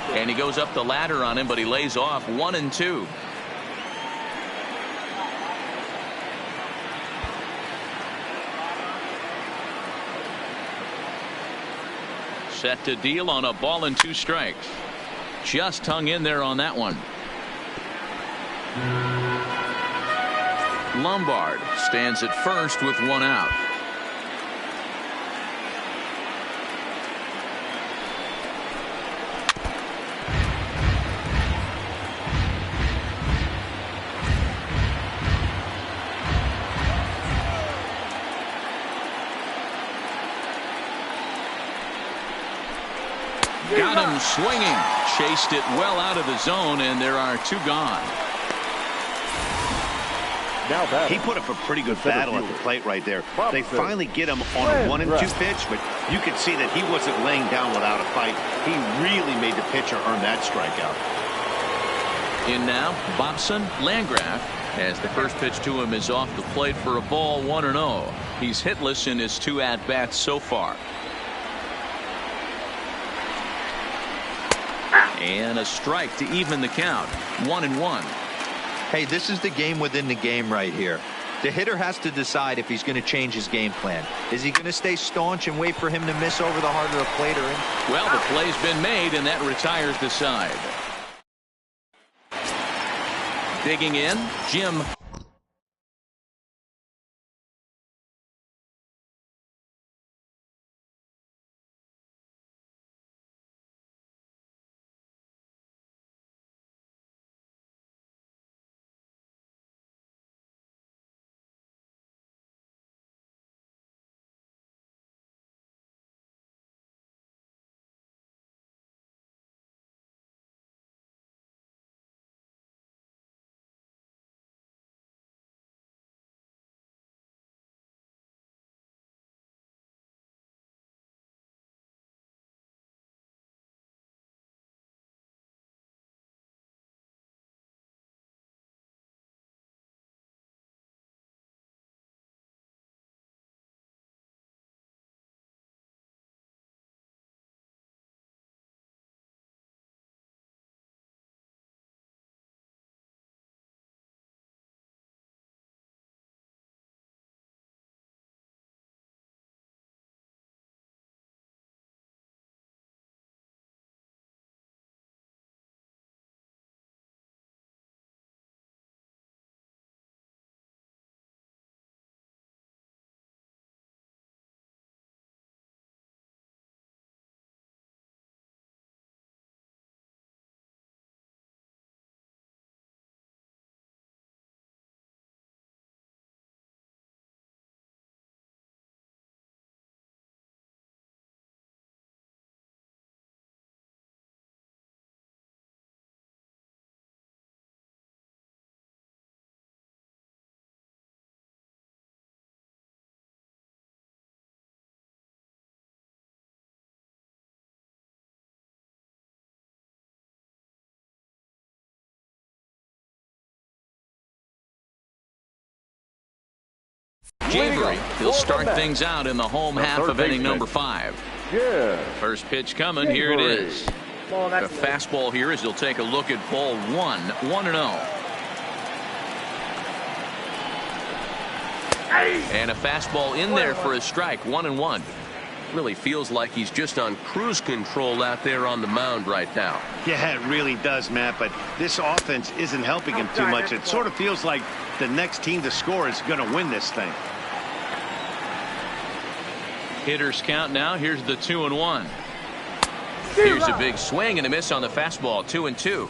And he goes up the ladder on him, but he lays off 1-2. Set to deal on a ball and 2 strikes. Just hung in there on that one. Lombard stands at first with 1 out. Got him swinging. Chased it well out of the zone, and there are 2 gone. He put up a pretty good battle at the plate right there. They finally get him on a 1-2 pitch, but you could see that he wasn't laying down without a fight. He really made the pitcher earn that strikeout. In now, Bobson Landgraf, as the first pitch to him is off the plate for a ball, 1-0. He's hitless in his 2 at-bats so far. And a strike to even the count. 1-1. Hey, this is the game within the game right here. The hitter has to decide if he's going to change his game plan. Is he going to stay staunch and wait for him to miss over the heart of the plate or in? Well, the play's been made, and that retires the side. Digging in, Jim. Jaybury, he'll start things out in the home half of inning number 5. First pitch coming, here it is. The fastball here as he'll take a look at ball 1, 1-0. And a fastball in there for a strike, 1-1. Really feels like he's just on cruise control out there on the mound right now. Yeah, it really does, Matt, but this offense isn't helping him too much. It sort of feels like the next team to score is going to win this thing. Hitters count now. Here's the 2-1. Here's a big swing and a miss on the fastball, 2-2.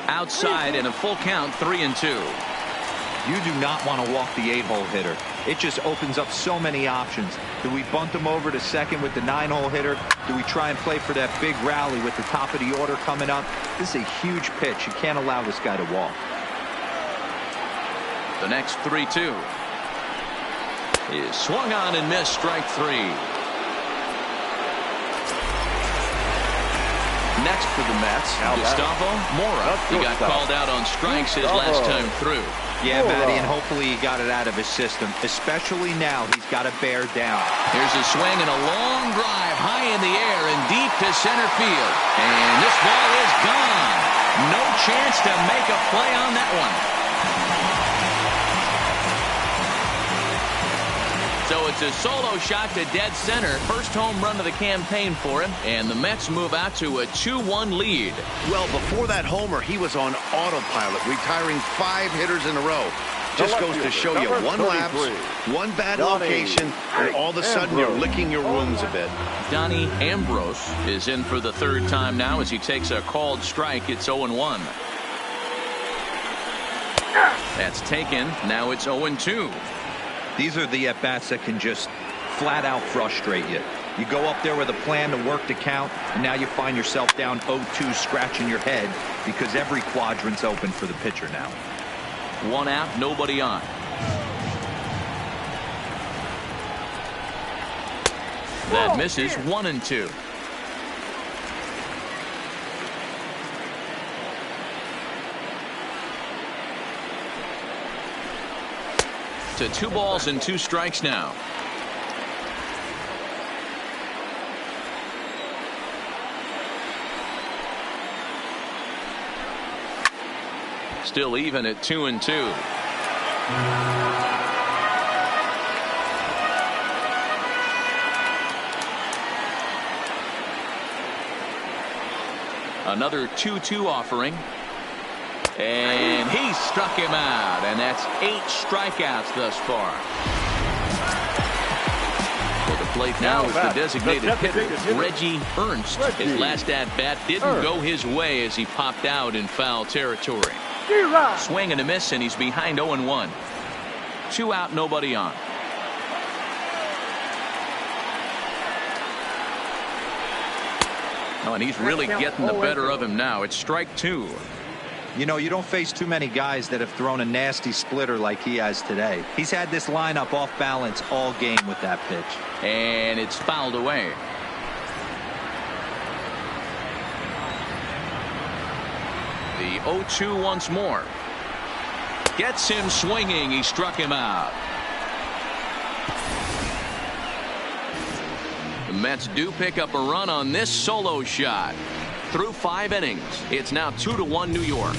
Outside and a full count, 3-2. You do not want to walk the 8-hole hitter. It just opens up so many options. Do we bunt him over to second with the 9-hole hitter? Do we try and play for that big rally with the top of the order coming up? This is a huge pitch. You can't allow this guy to walk. The next 3-2 is swung on and missed, strike 3. next for the Mets, Gustavo Mora. He got called out on strikes his last time through. Yeah, Matty, and hopefully he got it out of his system, especially now he's got to bear down. Here's a swing and a long drive high in the air and deep to center field. And this ball is gone. No chance to make a play on that one. So it's a solo shot to dead center. First home run of the campaign for him. And the Mets move out to a 2-1 lead. Well, before that homer, he was on autopilot, retiring 5 hitters in a row. Just goes to show you, one lapse, one bad location, and all of a sudden you're licking your wounds a bit. Donnie Ambrose is in for the third time now as he takes a called strike. It's 0-1. That's taken. Now it's 0-2. These are the at-bats that can just flat out frustrate you. You go up there with a plan to work the count, and now you find yourself down 0-2 scratching your head because every quadrant's open for the pitcher now. One out, nobody on. That misses. 1-2. To 2 balls and 2 strikes now. Still even at 2-2. Another 2-2 offering. And he struck him out, and that's 8 strikeouts thus far. For the plate now is the designated hitter, Reggie Ernst. His last at-bat didn't go his way as he popped out in foul territory. Swing and a miss, and he's behind 0-1. 2 out, nobody on. Oh, and he's really getting the better of him now. It's strike 2. You know, you don't face too many guys that have thrown a nasty splitter like he has today. He's had this lineup off balance all game with that pitch. And it's fouled away. The 0-2 once more. Gets him swinging. He struck him out. The Mets do pick up a run on this solo shot. Through 5 innings, it's now 2-1 New York.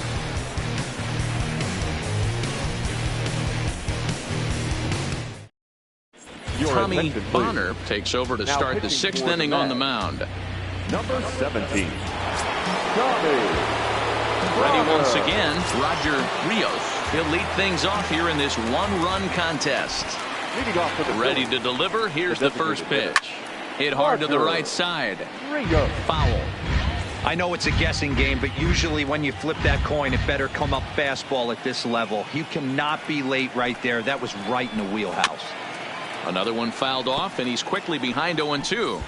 Tommy Bonner takes over to start the 6th inning on the mound. Number 17. Ready once again, Roger Rios. He'll lead things off here in this 1-run contest. Ready to deliver. Here's the first pitch. Hit hard to the right side. Foul. I know it's a guessing game, but usually when you flip that coin, it better come up fastball at this level. You cannot be late right there. That was right in the wheelhouse. Another one fouled off, and he's quickly behind 0-2.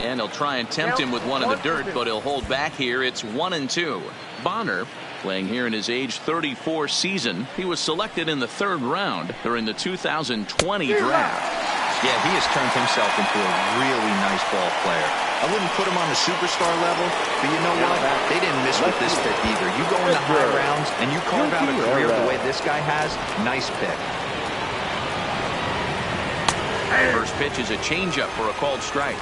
And he'll try and tempt him with one in the dirt, but he'll hold back here. It's 1-2. Bonner, playing here in his age 34 season, he was selected in the 3rd round during the 2020 draft. Yeah, he has turned himself into a really nice ball player. I wouldn't put him on the superstar level, but you know what? They didn't miss with this pick either. You go in the high rounds and you carve out a career the way this guy has. Nice pick. First pitch is a changeup for a called strike.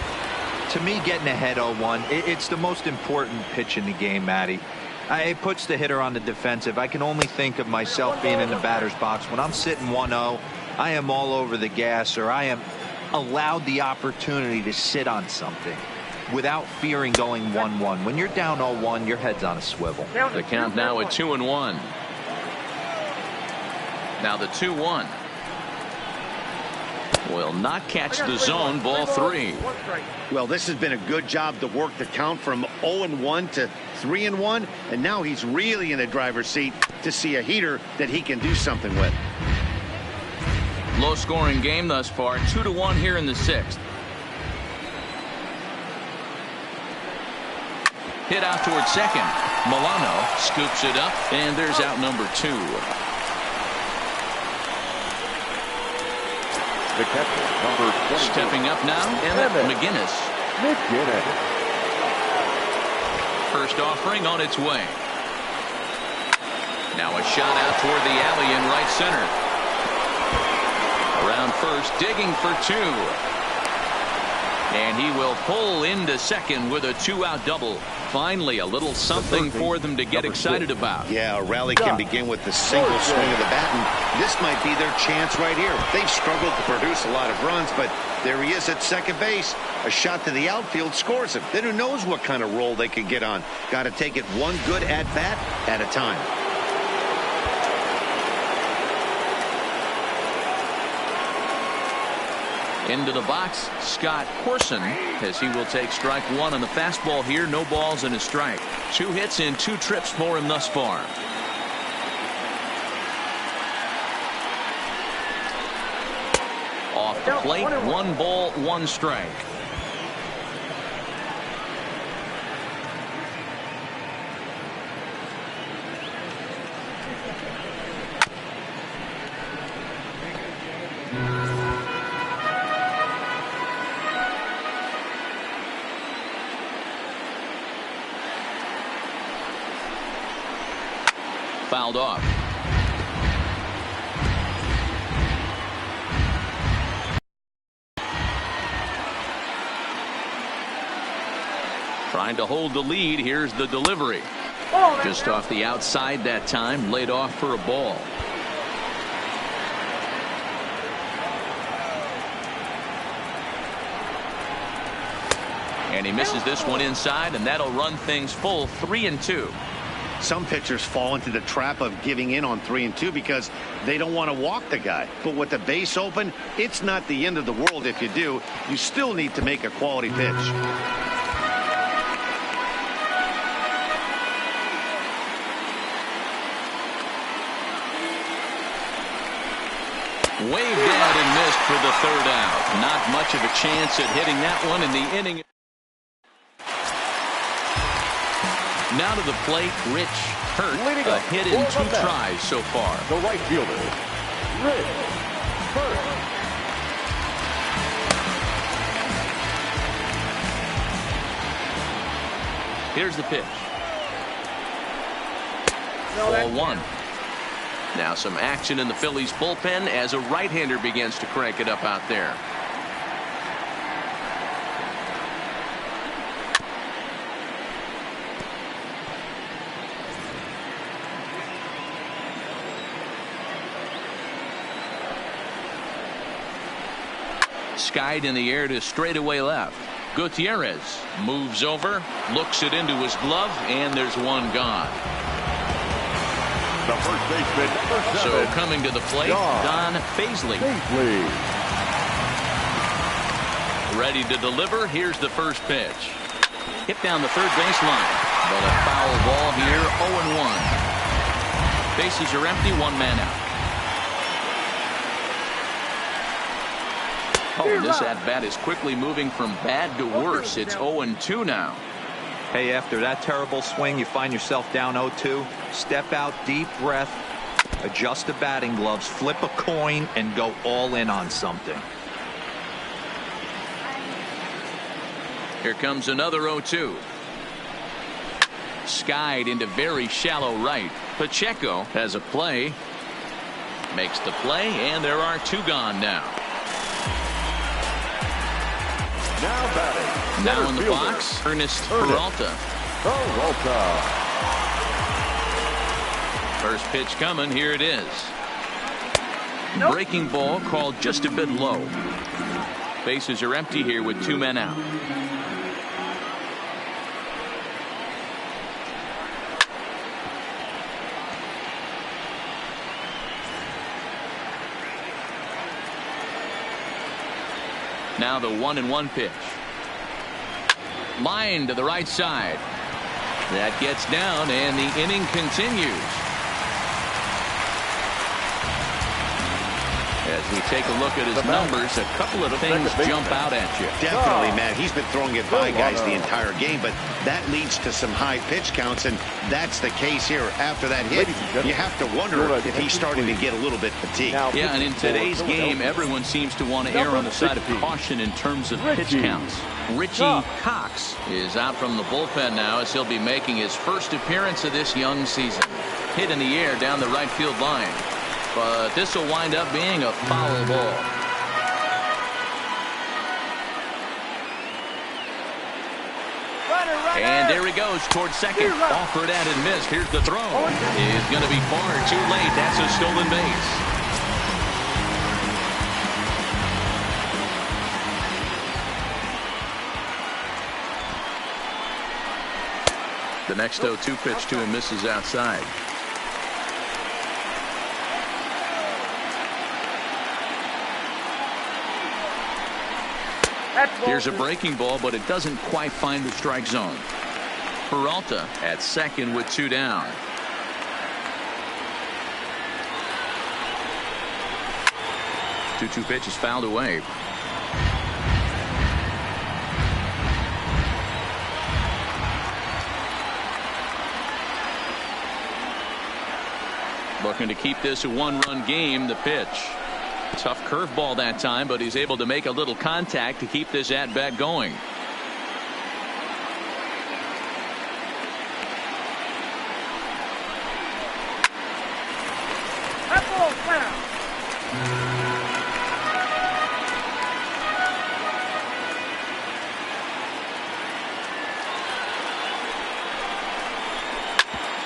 To me, getting ahead 0-1, it's the most important pitch in the game, Matty. It puts the hitter on the defensive. I can only think of myself being in the batter's box. When I'm sitting 1-0, I am all over the gas, or I am allowed the opportunity to sit on something without fearing going 1-1. When you're down 0-1, your head's on a swivel. The count now at 2-1. Now the 2-1. Will not catch the zone. Ball 3. Well, this has been a good job to work the count from 0-1 to 3-1, and now he's really in the driver's seat to see a heater that he can do something with. Low scoring game thus far. 2-1 here in the 6th. Hit out towards second. Milano scoops it up, and there's out number 2. The catcher, number 24. Stepping up now, Emmett McGinnis. First offering on its way. Now a shot out toward the alley in right center. Around first, digging for two. And he will pull into second with a two-out double. Finally, a little something for them to get excited about. Yeah, a rally can begin with the single swing of the bat, and this might be their chance right here. They've struggled to produce a lot of runs, but there he is at second base. A shot to the outfield scores him. Then who knows what kind of roll they can get on. Got to take it one good at-bat at a time. Into the box, Scott Corson, as he will take strike one on the fastball here. No balls and a strike. 2 hits in 2 trips for him thus far. Off the plate, 1 ball, 1 strike. Fouled off. Trying to hold the lead. Here's the delivery. Just off the outside that time. Laid off for a ball. And he misses this one inside, and that'll run things full 3-2. Some pitchers fall into the trap of giving in on 3-2 because they don't want to walk the guy. But with the base open, it's not the end of the world if you do. You still need to make a quality pitch. Waved out and missed for the 3rd out. Not much of a chance at hitting that one in the inning. Now to the plate, Rich Hurt. A hit in 2 tries so far. The right fielder, Rich Hurt. Here's the pitch. Ball 1. Now some action in the Phillies bullpen as a right-hander begins to crank it up out there. Skied in the air to straightaway left. Gutierrez moves over, looks it into his glove, and there's one gone. The first baseman, number 7. So coming to the plate, Don Faisley. Ready to deliver. Here's the first pitch. Hit down the third baseline, but a foul ball here. 0-1. Bases are empty. 1 man out. Oh, this at-bat is quickly moving from bad to worse. It's 0-2 now. Hey, after that terrible swing, you find yourself down 0-2. Step out, deep breath, adjust the batting gloves, flip a coin, and go all in on something. Here comes another 0-2. Skied into very shallow right. Pacheco has a play. Makes the play, and there are 2 gone now. Now batting. Now in the box, Ernest Peralta. First pitch coming. Here it is. Breaking ball called just a bit low. Bases are empty here with 2 men out. Now the 1-1 pitch. Line to the right side. That gets down, and the inning continues. As As we take a look at his numbers, a couple of things jump out at you. Definitely, Matt. He's been throwing it by guys the entire game, but that leads to some high pitch counts, and that's the case here. After that hit, you have to wonder if he's starting to get a little bit fatigued. Yeah, and in today's game, everyone seems to want to err on the side of caution in terms of pitch counts. Richie Cox is out from the bullpen now as he'll be making his first appearance of this young season. Hit in the air down the right field line. But this will wind up being a foul ball. And there he goes towards second. Offered at and missed. Here's the throw. Is going to be far too late. That's a stolen base. The next 0-2 pitch to him misses outside. Here's a breaking ball, but it doesn't quite find the strike zone. Peralta at second with 2 down. The 2-2 pitch is fouled away. Looking to keep this a 1-run game. The pitch. Tough curveball that time, but he's able to make a little contact to keep this at bat going.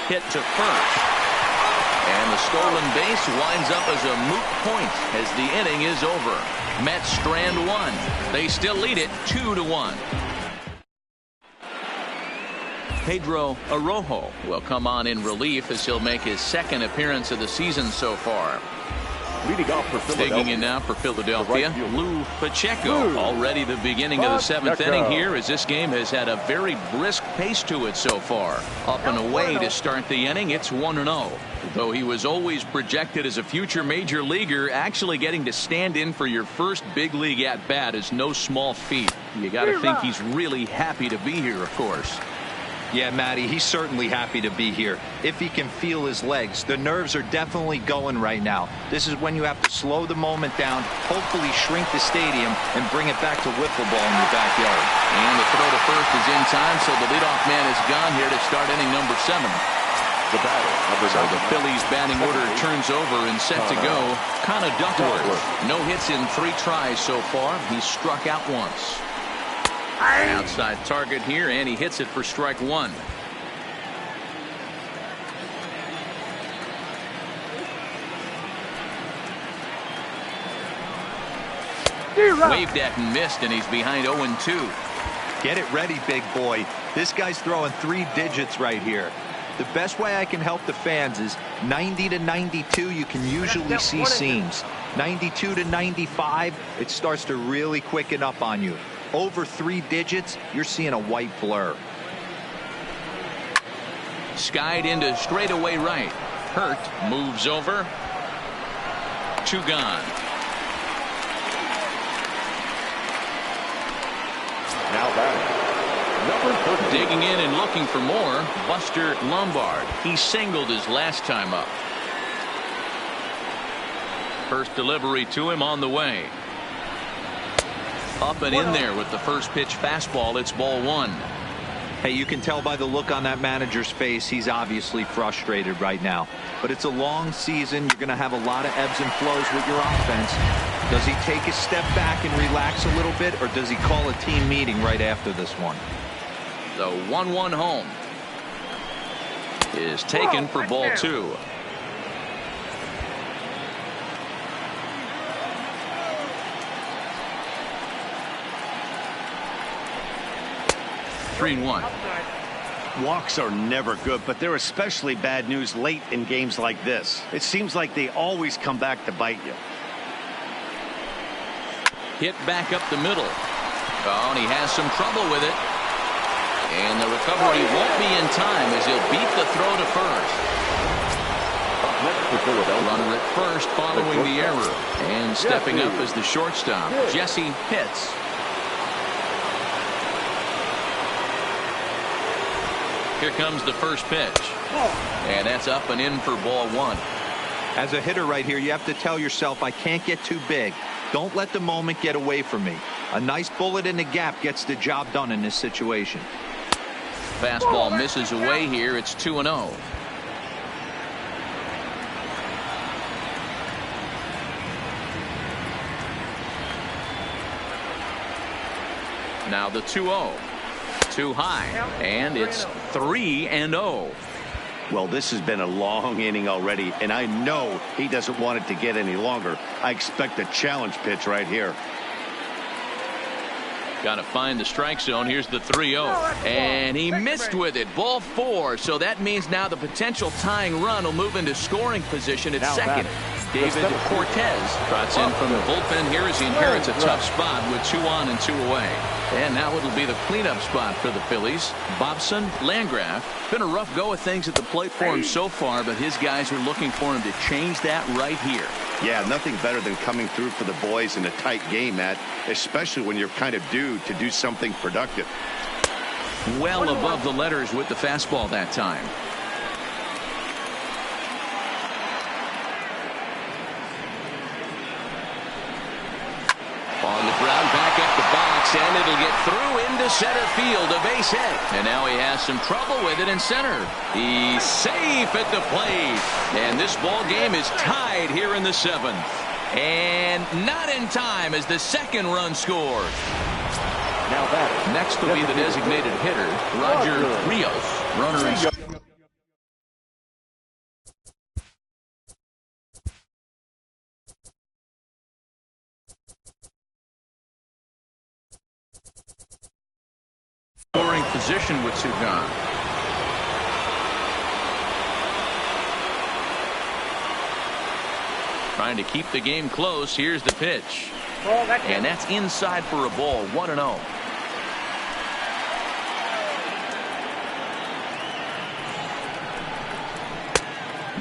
Hit to first. And the stolen base winds up as a moot point as the inning is over. Mets strand 1. They still lead it 2-1. Pedro Arrojo will come on in relief as he'll make his second appearance of the season so far. Leading off for Philadelphia. Digging in now for Philadelphia, Lou Pacheco. Already the beginning of the 7th inning here as this game has had a very brisk pace to it so far. Up and away to start the inning. It's 1-0. Though he was always projected as a future major leaguer, actually getting to stand in for your first big league at bat is no small feat. You got to think he's really happy to be here, of course. Yeah, Matty, he's certainly happy to be here. If he can feel his legs, the nerves are definitely going right now. This is when you have to slow the moment down, hopefully shrink the stadium, and bring it back to wiffle ball in your backyard. And the throw to first is in time, so the leadoff man is gone here to start inning number 7. So the Phillies batting order turns over and set to go. Connor Duckworth. No hits in 3 tries so far. He's struck out once. Outside target here, and he hits it for strike 1. Waved at and missed, and he's behind 0-2. Get it ready, big boy. This guy's throwing 3 digits right here. The best way I can help the fans is 90 to 92. You can usually see seams. 92 to 95, it starts to really quicken up on you. Over 3 digits, you're seeing a white blur. Skied into straightaway right. Hurt moves over. 2 gone. Now batting, number 13. Digging in and looking for more, Buster Lombard. He singled his last time up. First delivery to him on the way. Up and in there with the first pitch fastball. It's ball 1. Hey, you can tell by the look on that manager's face, he's obviously frustrated right now. But it's a long season. You're going to have a lot of ebbs and flows with your offense. Does he take a step back and relax a little bit, or does he call a team meeting right after this one? The 1-1 home is taken for ball 2. Walks are never good, but they're especially bad news late in games like this. It seems like they always come back to bite you. Hit back up the middle. Oh, and he has some trouble with it. And the recovery won't be in time as he'll beat the throw to first. Next for Philadelphia. Runner at first following the error. And stepping up as the shortstop, Jesse Pitts. Here comes the first pitch. And that's up and in for ball one. As a hitter right here, you have to tell yourself, I can't get too big. Don't let the moment get away from me. A nice bullet in the gap gets the job done in this situation. Fastball misses away here. It's 2-0. Now the 2-0. Too high, and it's 3-0. Well, this has been a long inning already, and I know he doesn't want it to get any longer. I expect a challenge pitch right here. Got to find the strike zone. Here's the 3-0, and he missed with it. Ball 4, so that means now the potential tying run will move into scoring position at second. David Cortez trots in from the bullpen here as he inherits a tough spot with 2 on and 2 away. And now it'll be the cleanup spot for the Phillies. Bobson, Landgraf. Been a rough go of things at the plate for him so far, but his guys are looking for him to change that right here. Yeah, nothing better than coming through for the boys in a tight game, Matt, especially when you're kind of due to do something productive. Well above the letters with the fastball that time. On the ground, back up the box, and it'll get through into center field, a base hit. And now he has some trouble with it in center. He's safe at the plate. And this ball game is tied here in the 7th. And not in time as the second run scores. Now that next will be the designated hitter, Roger Rios. Runner in scoring position with 2 gone. Trying to keep the game close. Here's the pitch. And that's inside for a ball. 1-0.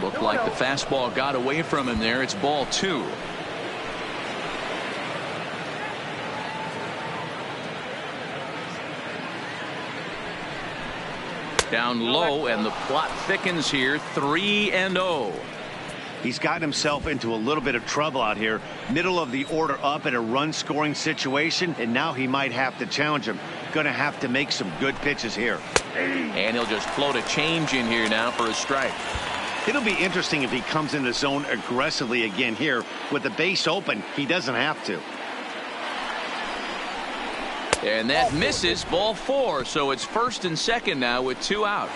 Looked like the fastball got away from him there. It's ball 2. Down low, and the plot thickens here. 3-0. He's got himself into a little bit of trouble out here. Middle of the order up in a run scoring situation, and now he might have to challenge him. Gonna have to make some good pitches here. And he'll just float a change in here now for a strike. It'll be interesting if he comes in the zone aggressively again here. With the base open, he doesn't have to. And that misses, ball 4. So it's first and second now with 2 out.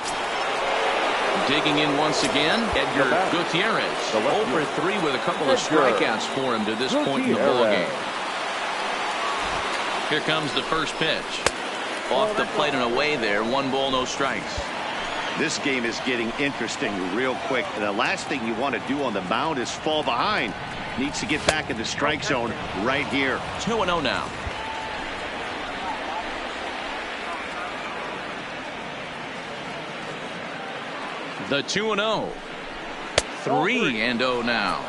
Digging in once again, Edgar Gutierrez. 0 for 3 with a couple of strikeouts for him to this point in the ballgame. Here comes the first pitch. Off the plate and away there. 1 ball, no strikes. This game is getting interesting real quick. And the last thing you want to do on the mound is fall behind. Needs to get back in the strike zone right here. 2-0 now. The 2-0. 3-0 now.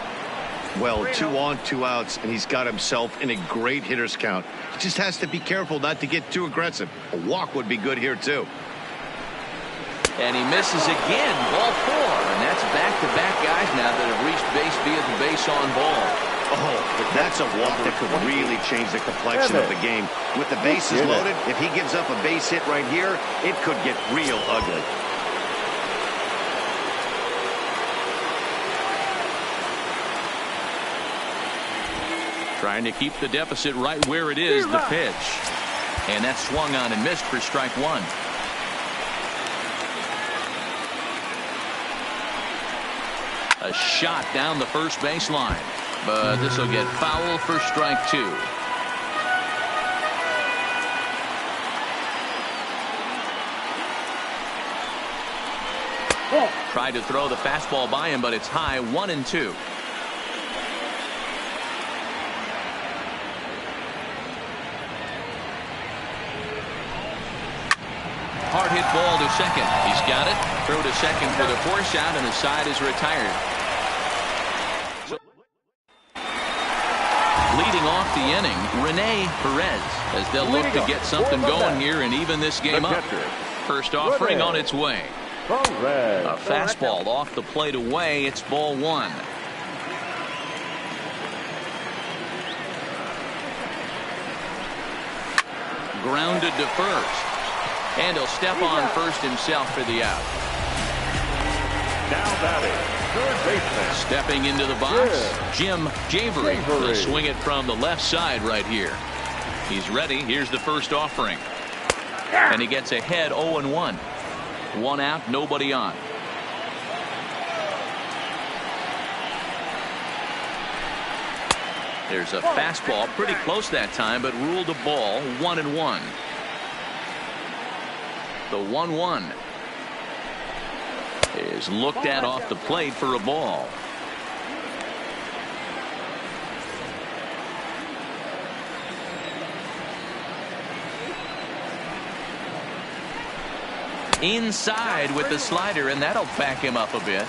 Well, 2 on, 2 outs, and he's got himself in a great hitter's count. He just has to be careful not to get too aggressive. A walk would be good here, too. And he misses again, ball 4. And that's back-to-back guys now that have reached base via the base on ball. Oh, that's a walk that could really change the complexion of the game. With the bases loaded, if he gives up a base hit right here, it could get real ugly. Trying to keep the deficit right where it is, the pitch. And that's swung on and missed for strike 1. A shot down the first baseline. But this will get foul for strike 2. Tried to throw the fastball by him, but it's high. 1-2. Hard hit ball to second. He's got it. Throw to second for the force out, and his side is retired. So Leading off the inning, Rene Perez, as they'll look to get something going here and even this game up. First offering on its way. A fastball off the plate away. It's ball one. Grounded to first. And he'll step on first himself for the out. Now batting, third baseman. Stepping into the box, Jim Javery. He'll swing it from the left side right here. He's ready. Here's the first offering. And he gets ahead 0-1. One out, nobody on. There's a fastball pretty close that time, but ruled a ball. 1-1. The 1-1 is looked at off the plate for a ball. Inside with the slider, and that'll back him up a bit.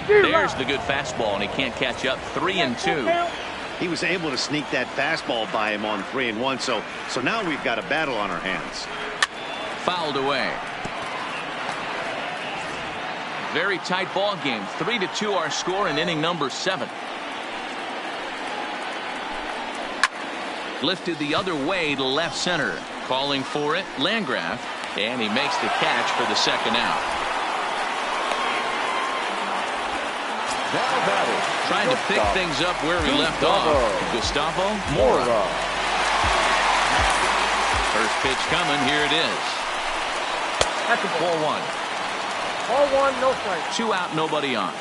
There's the good fastball, and he can't catch up. 3-2. He was able to sneak that fastball by him on 3-1. So now we've got a battle on our hands. Fouled away. Very tight ball game. 3-2 our score in inning number 7. Lifted the other way to left center. Calling for it, Landgraf, and he makes the catch for the second out. Now batting, trying to pick things up where he left off. Gustavo Mora. First pitch coming. Here it is. That's a ball. 4-1. Ball one, no strike. 2 out, nobody on.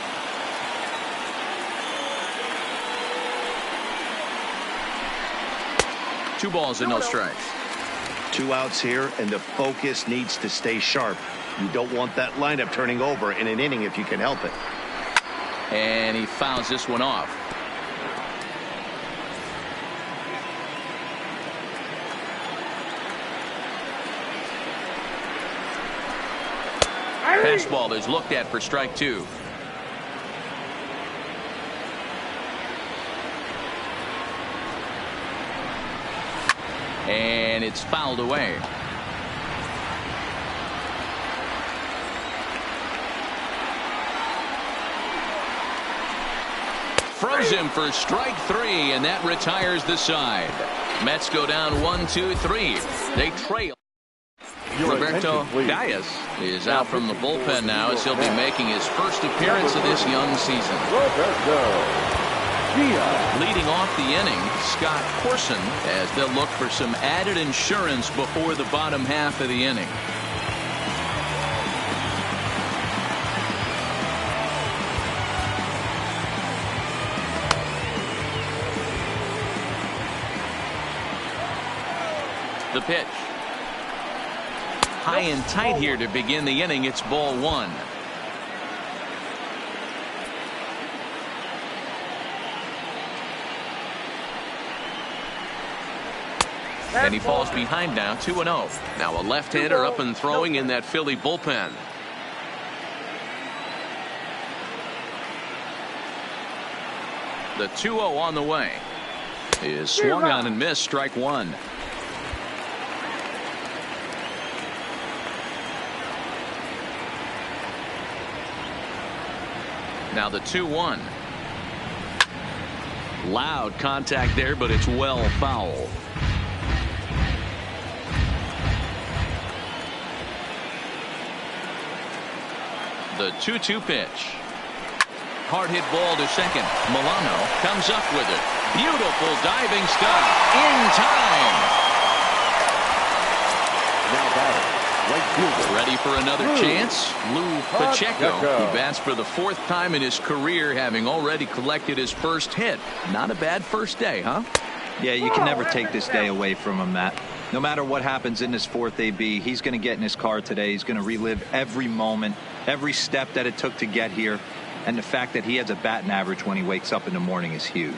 Two balls and no strikes. 2 outs here, and the focus needs to stay sharp. You don't want that lineup turning over in an inning if you can help it. And he fouls this one off. Fastball is looked at for strike 2. And it's fouled away. Froze him for strike 3, and that retires the side. Mets go down 1-2-3. They trail. Roberto Diaz is out from the bullpen now, as he'll be making his first appearance of this young season. Leading off the inning, Scott Corson, as they'll look for some added insurance before the bottom half of the inning. The pitch. High and tight here to begin the inning. It's ball 1. And he falls behind now, 2-0. Now a left-hander up and throwing in that Philly bullpen. The 2-0 on the way is swung on and missed. Strike 1. Now the 2-1. Loud contact there, but it's well foul. The 2-2 pitch. Hard hit ball to second. Milano comes up with it. Beautiful diving stuff in time. Now batting, right fielder. Ready for another chance? Lou Pacheco. He bats for the 4th time in his career, having already collected his first hit. Not a bad first day, huh? Yeah, you can never take this day away from him, Matt. No matter what happens in this 4th AB, he's going to get in his car today. He's going to relive every moment, every step that it took to get here. And the fact that he has a batting average when he wakes up in the morning is huge.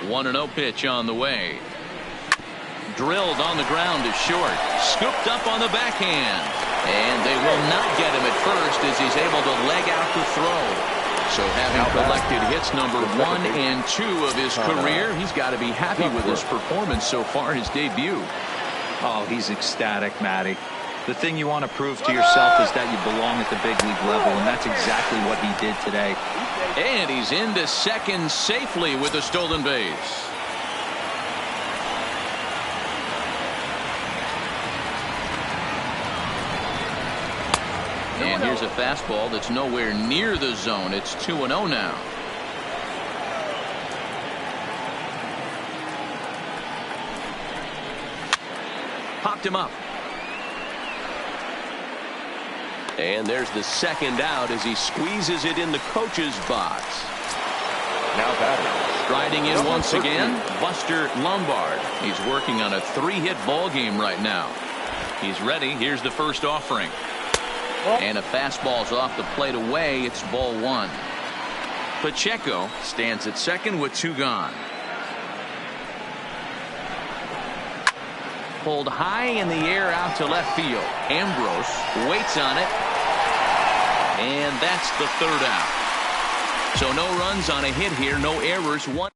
1-0 pitch on the way. Drilled on the ground to short. Scooped up on the backhand. And they will not get him at first as he's able to leg out the throw. So having collected hits number 1 and 2 of his career, he's got to be happy with his performance so far, his debut. Oh, he's ecstatic, Matty. The thing you want to prove to yourself is that you belong at the big league level, and that's exactly what he did today. And he's into second safely with a stolen base. And here's a fastball that's nowhere near the zone. It's 2-0 now. Popped him up. And there's the second out as he squeezes it in the coach's box. Now batting. Striding in once again, Buster Lombard. He's working on a 3-hit ball game right now. He's ready. Here's the first offering. And a fastball's off the plate away. It's ball 1. Pacheco stands at second with 2 gone. Pulled high in the air out to left field. Ambrose waits on it. And that's the third out. So no runs on a hit here. No errors. One.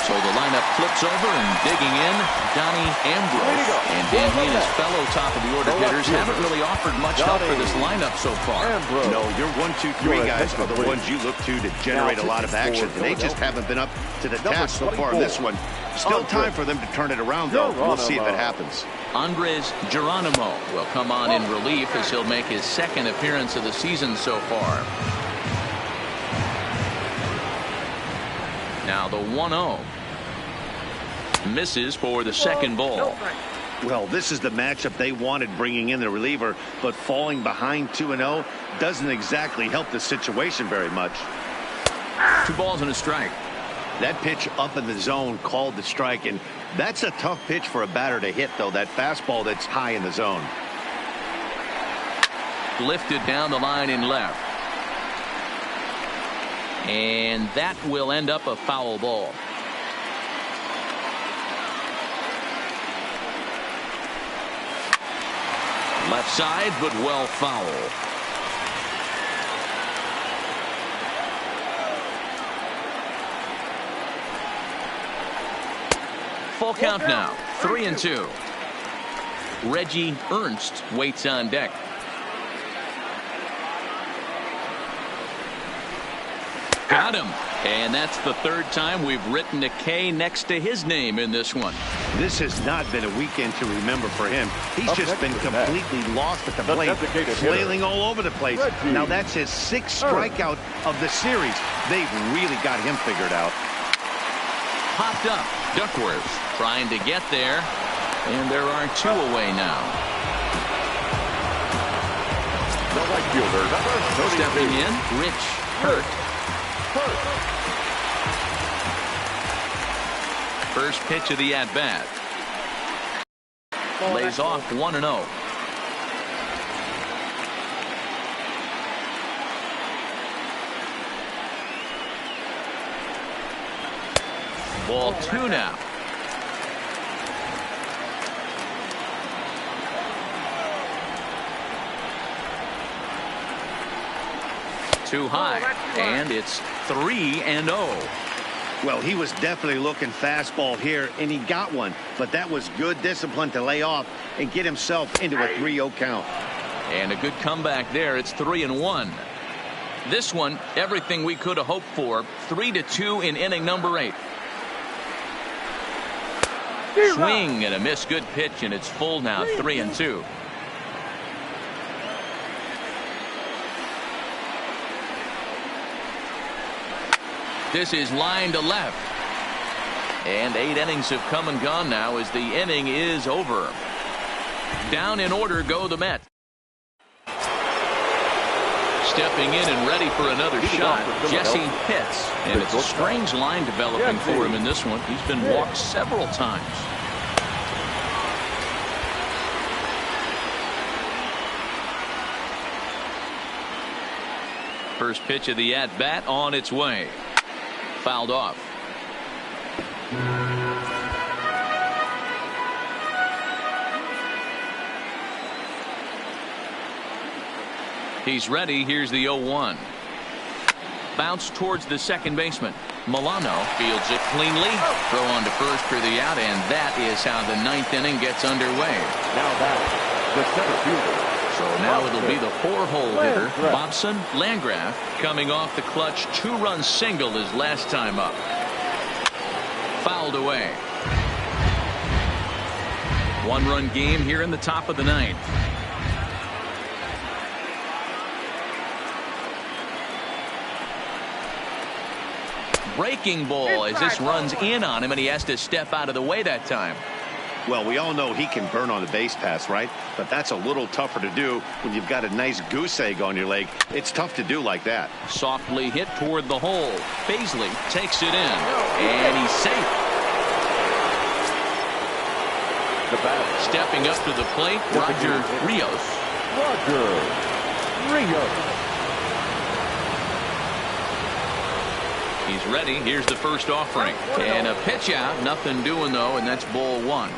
So the lineup flips over and digging in, Donnie Ambrose. And Dan, he and his fellow top-of-the-order hitters haven't really offered much help for this lineup so far. No, your 1, 2, 3 guys are the ones you look to generate a lot of action. And they just haven't been up to the task so far in this one. Still time for them to turn it around, though. We'll see if it happens. Andres Geronimo will come on in relief as he'll make his second appearance of the season so far. Now the 1-0. Misses for the second ball. Well, this is the matchup they wanted, bringing in the reliever, but falling behind 2-0 doesn't exactly help the situation very much. 2 balls and a strike. That pitch up in the zone called the strike, and that's a tough pitch for a batter to hit, though, that fastball that's high in the zone. Lifted down the line in left. And that will end up a foul ball. Left side, but well foul. Full count now. 3-2. Reggie Ernst waits on deck. Got him. And that's the third time we've written a K next to his name in this one. This has not been a weekend to remember for him. He's just been completely lost at the plate, flailing all over the place. Now that's his 6th strikeout of the series. They've really got him figured out. Popped up. Duckworth trying to get there. And there are 2 away now. The right fielder, number 32. Stepping in, Rich Hurt. First pitch of the at-bat. Lays off 1-0. Ball 2 now. Too high, and it's 3-0. Well, he was definitely looking fastball here, and he got one. But that was good discipline to lay off and get himself into a 3-0 count. And a good comeback there. It's 3-1. This one, everything we could have hoped for. 3-2 in inning number 8. Swing and a miss. Good pitch, and it's full now. 3-2. This is line to left. And 8 innings have come and gone now as the inning is over. Down in order go the Mets. Stepping in and ready for another shot, Jesse Pitts. And it's a strange line developing for him in this one. He's been walked several times. First pitch of the at-bat on its way. Fouled off. He's ready. Here's the 0-1. Bounce towards the second baseman. Milano fields it cleanly. Throw on to first for the out, and that is how the ninth inning gets underway. Now batting, the center fielder. So now it'll be the 4-hole hitter, Bobson Landgraf, coming off the clutch 2-run single his last time up. Fouled away. 1-run game here in the top of the ninth. Breaking ball as this runs in on him, and he has to step out of the way that time. Well, we all know he can burn on the base pass, right? But that's a little tougher to do when you've got a nice goose egg on your leg. It's tough to do like that. Softly hit toward the hole. Baisley takes it in, and he's safe. The batter. Stepping up to the plate, Roger Rios. Roger Rios. He's ready. Here's the first offering. And a pitch out. Nothing doing, though, and that's ball 1.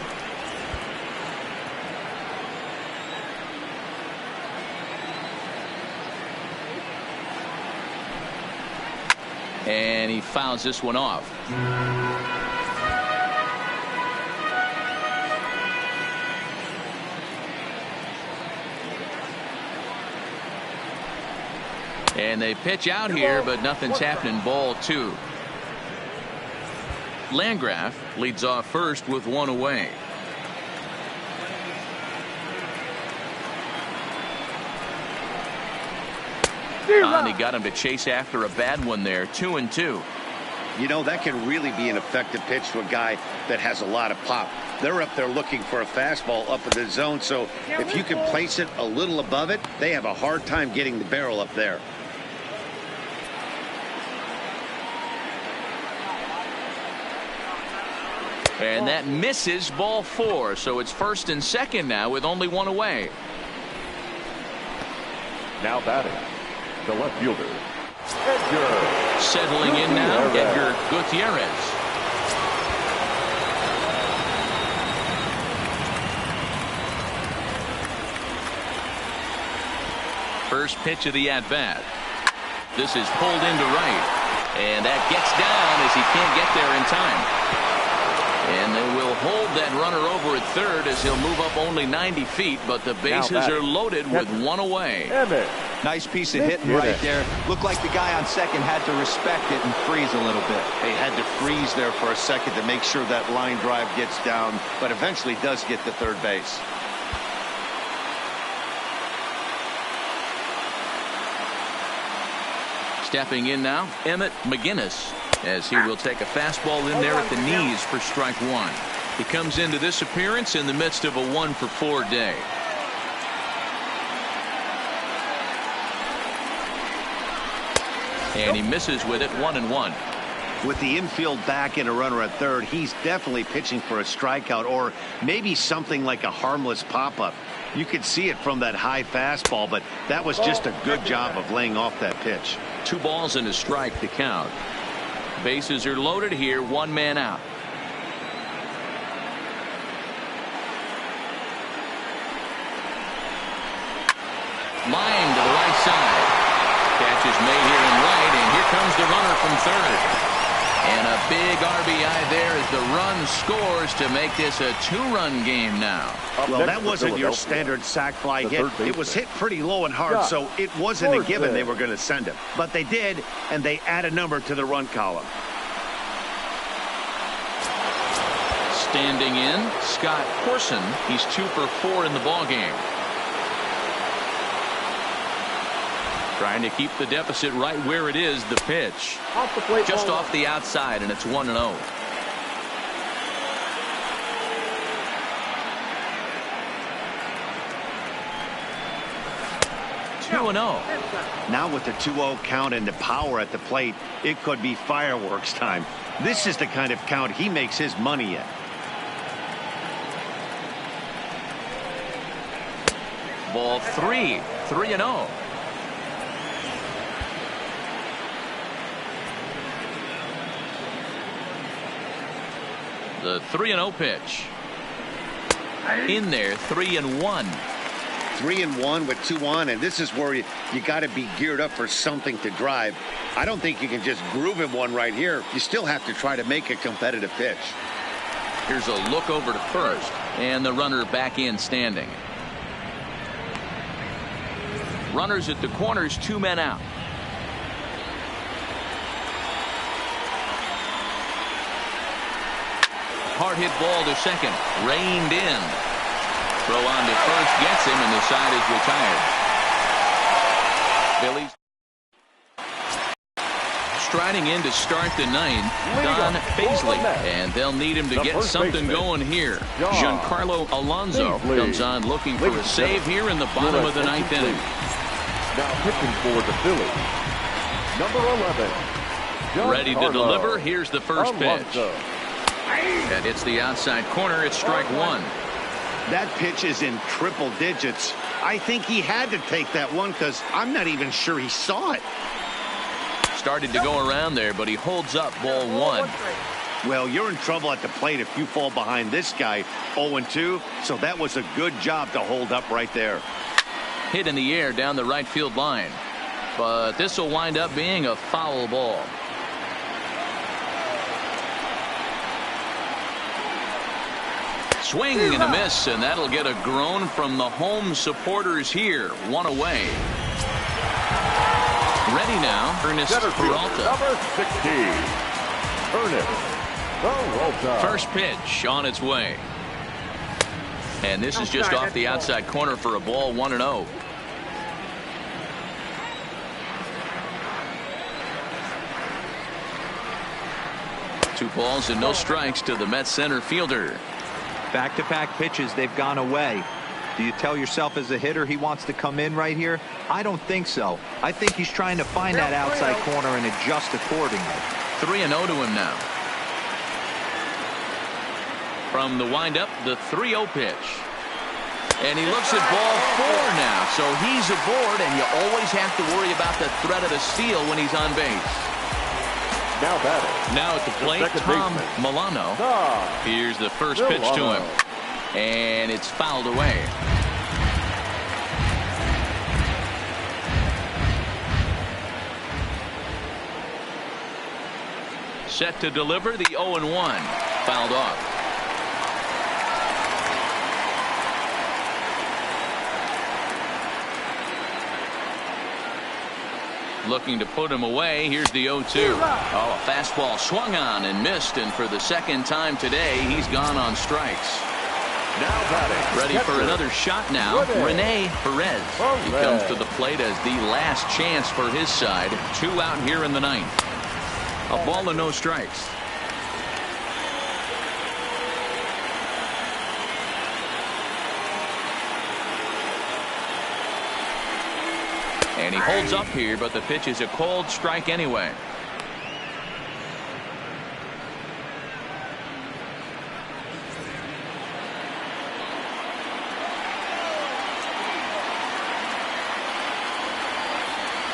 And he fouls this one off. And they pitch out here, but nothing's happening. Ball 2. Landgraf leads off first with 1 away. And he got him to chase after a bad one there. 2-2. You know, that can really be an effective pitch to a guy that has a lot of pop. They're up there looking for a fastball up in the zone, so if you can place it a little above it, they have a hard time getting the barrel up there. And that misses. Ball 4. So it's first and second now with only 1 away. Now batting, the left fielder, Edgar. Settling in now, Edgar Gutierrez. First pitch of the at-bat. This is pulled into right. And that gets down as he can't get there in time. And they will hold that runner over at third as he'll move up only 90 feet, but the bases are loaded with 1 away. Nice piece of hitting right there. Looked like the guy on second had to respect it and freeze a little bit. They had to freeze there for a second to make sure that line drive gets down, but eventually does get to third base. Stepping in now, Emmett McGinnis, as he will take a fastball in there at the knees for strike 1. He comes into this appearance in the midst of a 1-for-4 day. And he misses with it. 1-1. With the infield back and a runner at third, he's definitely pitching for a strikeout or maybe something like a harmless pop-up. You could see it from that high fastball, but that was just a good job of laying off that pitch. 2 balls and a strike to count. Bases are loaded here. 1 man out. Line to the right side. Catch is made here in right, and here comes the runner from third. And a big RBI there as the run scores to make this a 2-run game now. Well, that wasn't your standard sac fly hit. It was hit pretty low and hard, so it wasn't a given they were going to send him. But they did, and they add a number to the run column. Standing in, Scott Corson. He's 2 for 4 in the ballgame. Trying to keep the deficit right where it is. The pitch just off the outside, and it's 1-0. Now with the 2-0 count and the power at the plate, it could be fireworks time. This is the kind of count he makes his money in. Ball 3. 3-0. The 3-0 pitch. In there, 3-1. 3-1 with 2 on, and this is where you got to be geared up for something to drive. I don't think you can just groove him one right here. You still have to try to make a competitive pitch. Here's a look over to first, and the runner back in standing. Runners at the corners, 2 men out. Hard hit ball to second, reined in. Throw on to first gets him, and the side is retired. Phillies striding in to start the ninth, Don Paisley, and they'll need him to get something going here. Giancarlo Alonso comes on looking for a save here in the bottom of the ninth inning. Now pitching for the Phillies, number 11. Ready to deliver. Here's the first pitch. And it's the outside corner. It's strike one. That pitch is in triple digits. I think he had to take that one because I'm not even sure he saw it. Started to go around there, but he holds up ball one. Well, you're in trouble at the plate if you fall behind this guy 0-2. So that was a good job to hold up right there. Hit in the air down the right field line. But this will wind up being a foul ball. Swing and a miss, and that'll get a groan from the home supporters here. One away. Ready now, Ernest Peralta. Number 16, Ernest Peralta. First pitch on its way. And this is just off the outside corner for a ball, 1-0. Two balls and no strikes to the Mets center fielder. Back-to-back pitches, they've gone away. Do you tell yourself as a hitter he wants to come in right here? I don't think so. I think he's trying to find that outside corner and adjust accordingly. 3-0 to him now. From the windup, the 3-0 pitch. And he looks at ball 4 now. So he's aboard, and you always have to worry about the threat of the steal when he's on base. Now batting. Now at the plate, Tom Milano. Here's the first pitch to him. And it's fouled away. Set to deliver the 0-1. Fouled off. Looking to put him away. Here's the 0-2. Oh, a fastball swung on and missed, and for the second time today, he's gone on strikes. Now batting. Ready for another shot now. Rene Perez. He comes to the plate as the last chance for his side. 2 out here in the ninth. A ball and no strikes. And he holds up here, but the pitch is a cold strike anyway.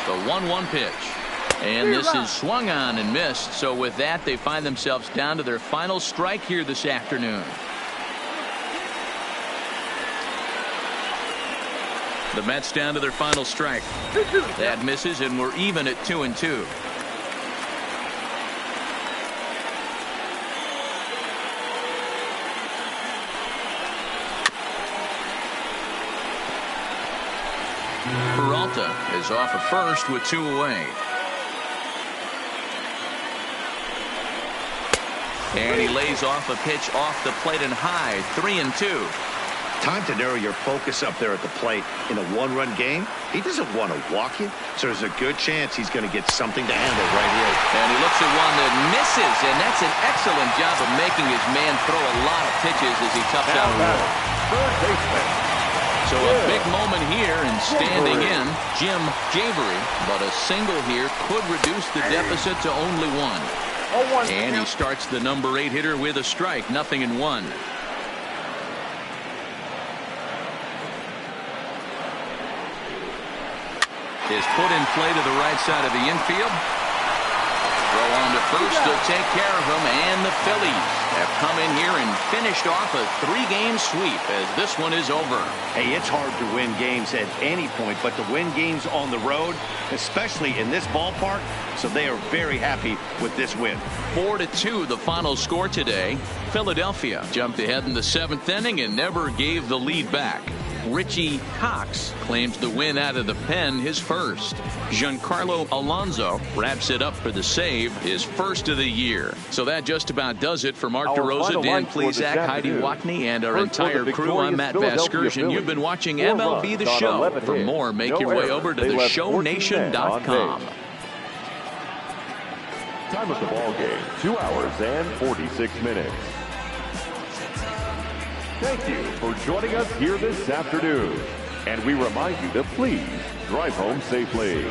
The 1-1 pitch. And this is swung on and missed. So with that, they find themselves down to their final strike here this afternoon. The Mets down to their final strike. That misses, and we're even at 2-2. Peralta is off at first with 2 away. And he lays off a pitch off the plate and high. 3-2. Time to narrow your focus up there at the plate. In a 1-run game, he doesn't want to walk you, so there's a good chance he's going to get something to handle right here. And he looks at one that misses, and that's an excellent job of making his man throw a lot of pitches as he toughs out a roll. So a big moment here, and standing in, Jim Javery, but a single here could reduce the deficit to only 1. And he starts the number 8 hitter with a strike, 0-1. Is put in play to the right side of the infield. Throw on to first. They'll take care of him, and the Phillies have come in here and finished off a 3-game sweep as this one is over. Hey, it's hard to win games at any point, but to win games on the road, especially in this ballpark, so they are very happy with this win. 4-2 the final score today. Philadelphia jumped ahead in the 7th inning and never gave the lead back. Richie Cox claims the win out of the pen, his first. Giancarlo Alonso wraps it up for the save, his first of the year. So that just about does it for Mark DeRosa, Dan Plesac, Heidi Watney, and our entire crew. I'm Matt Vasgersian. You've been watching MLB The Show. For more, make your way over to theshownation.com. Time of the ball game, 2 hours and 46 minutes. Thank you for joining us here this afternoon. And we remind you to please drive home safely.